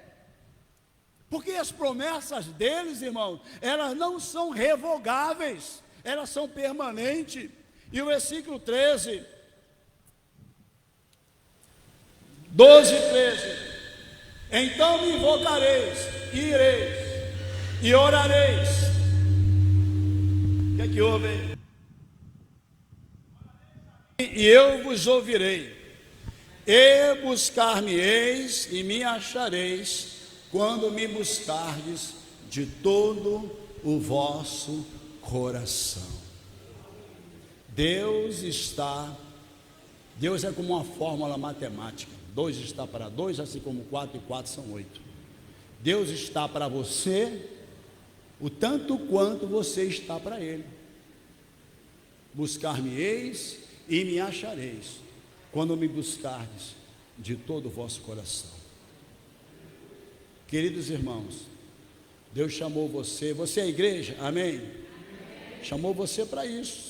Porque as promessas deles, irmãos, elas não são revogáveis, elas são permanentes. E o versículo 13, 12 e 13, então me invocareis, e ireis, e orareis. O que é que houve? E eu vos ouvirei, e buscar-me-eis, e me achareis, quando me buscardes de todo o vosso coração. Deus é como uma fórmula matemática, 2 está para 2, assim como 4 e 4 são 8. Deus está para você, o tanto quanto você está para Ele. Buscar-me-eis e me achareis, quando me buscardes de todo o vosso coração. Queridos irmãos, Deus chamou você é a igreja, amém? Chamou você para isso.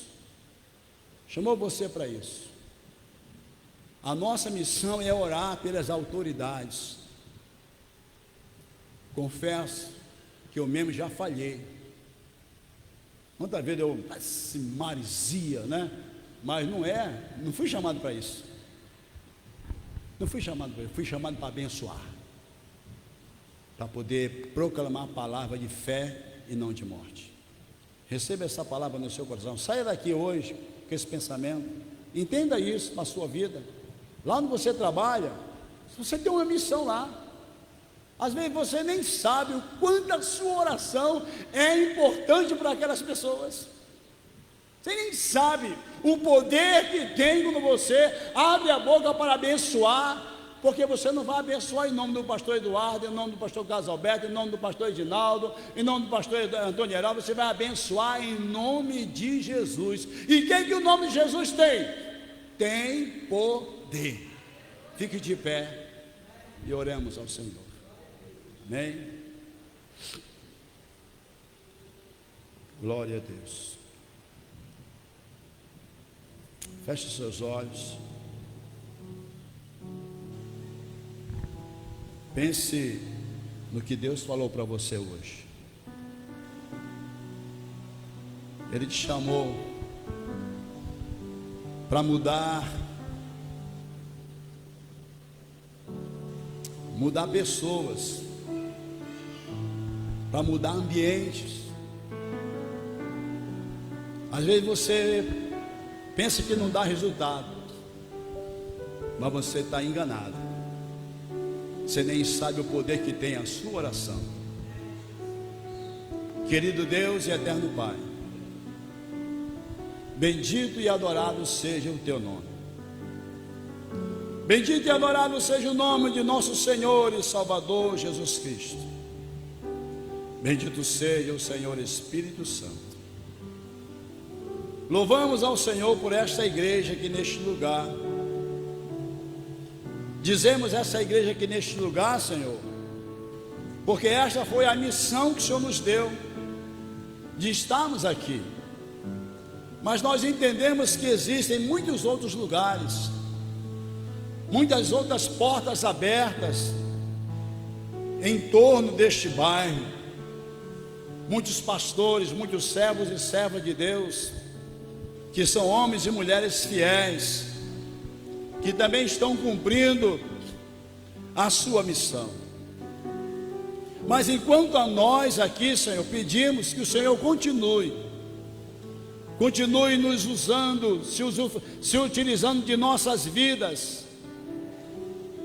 Chamou você para isso. A nossa missão é orar pelas autoridades. Confesso que eu mesmo já falhei. Quantas vezes eu marizia, né? Mas não fui chamado para isso. Não fui chamado para isso, fui chamado para abençoar. Para poder proclamar a palavra de fé e não de morte. Receba essa palavra no seu coração. Saia daqui hoje com esse pensamento. Entenda isso na sua vida. Lá onde você trabalha, você tem uma missão lá. Às vezes você nem sabe o quanto a sua oração é importante para aquelas pessoas. Você nem sabe o poder que tem quando você abre a boca para abençoar. Porque você não vai abençoar em nome do pastor Eduardo, em nome do pastor Carlos Alberto, em nome do pastor Edinaldo, em nome do pastor Antônio Heraldo. Você vai abençoar em nome de Jesus. E quem que o nome de Jesus tem? Tem poder. Fique de pé e oremos ao Senhor. Amém? Glória a Deus. Feche seus olhos. Pense no que Deus falou para você hoje. Ele te chamou para mudar pessoas, para mudar ambientes. Às vezes você pensa que não dá resultado, mas você está enganado. Você nem sabe o poder que tem a sua oração. Querido Deus e eterno Pai, bendito e adorado seja o teu nome. Bendito e adorado seja o nome de nosso Senhor e Salvador Jesus Cristo. Bendito seja o Senhor Espírito Santo. Louvamos ao Senhor por esta igreja aqui neste lugar. Dizemos essa igreja aqui neste lugar, Senhor, porque esta foi a missão que o Senhor nos deu, de estarmos aqui. Mas nós entendemos que existem muitos outros lugares, muitas outras portas abertas em torno deste bairro. Muitos pastores, muitos servos e servas de Deus, que são homens e mulheres fiéis, que também estão cumprindo a sua missão. Mas enquanto a nós aqui, Senhor, pedimos que o Senhor continue nos usando, se utilizando de nossas vidas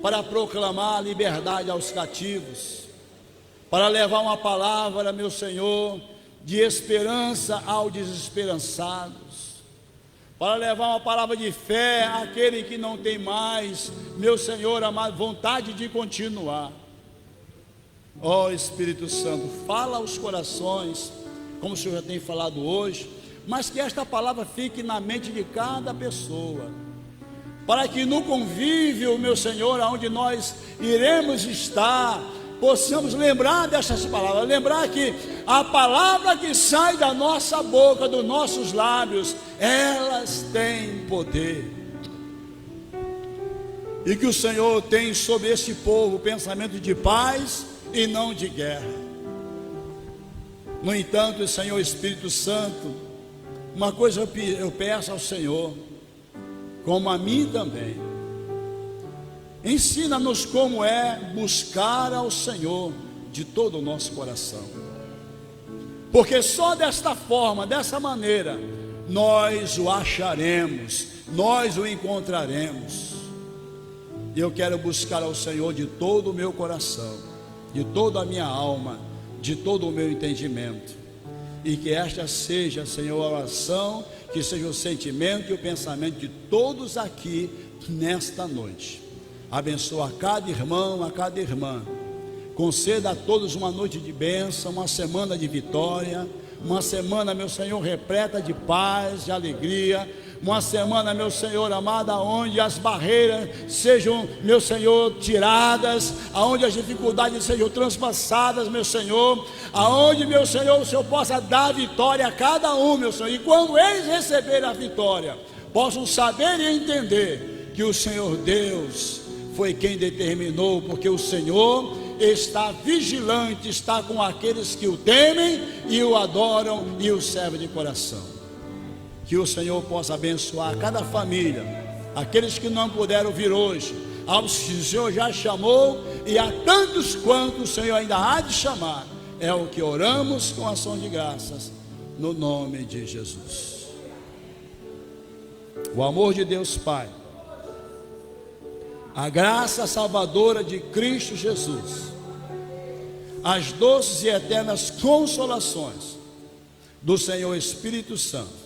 para proclamar a liberdade aos cativos, para levar uma palavra, meu Senhor, de esperança aos desesperançados, para levar uma palavra de fé àquele que não tem mais, meu Senhor amado, vontade de continuar. Ó Espírito Santo, fala aos corações, como o Senhor já tem falado hoje, mas que esta palavra fique na mente de cada pessoa, para que no convívio, meu Senhor, aonde nós iremos estar, possamos lembrar dessas palavras, lembrar que a palavra que sai da nossa boca, dos nossos lábios, elas têm poder, e que o Senhor tem sobre esse povo pensamento de paz e não de guerra. No entanto, Senhor Espírito Santo, uma coisa eu peço ao Senhor, como a mim também: ensina-nos como é buscar ao Senhor de todo o nosso coração, porque só desta forma, dessa maneira, nós o acharemos, nós o encontraremos. E eu quero buscar ao Senhor de todo o meu coração, de toda a minha alma, de todo o meu entendimento, e que esta seja, Senhor, a oração, que seja o sentimento e o pensamento de todos aqui nesta noite. Abençoa a cada irmão, a cada irmã, conceda a todos uma noite de bênção, uma semana de vitória, uma semana, meu Senhor, repleta de paz, de alegria, uma semana, meu Senhor amado, onde as barreiras sejam, meu Senhor, tiradas, aonde as dificuldades sejam transpassadas, meu Senhor, aonde, meu Senhor, o Senhor possa dar vitória a cada um, meu Senhor, e quando eles receberem a vitória, possam saber e entender que o Senhor Deus foi quem determinou, porque o Senhor está vigilante, está com aqueles que o temem e o adoram e o servem de coração. Que o Senhor possa abençoar cada família, aqueles que não puderam vir hoje, aos que o Senhor já chamou, e a tantos quanto o Senhor ainda há de chamar. É o que oramos com ação de graças, no nome de Jesus. O amor de Deus Pai, a graça salvadora de Cristo Jesus, as doces e eternas consolações do Senhor Espírito Santo,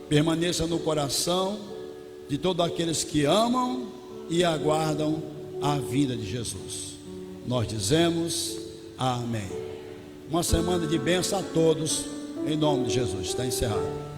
permaneça no coração de todos aqueles que amam e aguardam a vinda de Jesus. Nós dizemos amém. Uma semana de bênção a todos, em nome de Jesus. Está encerrado.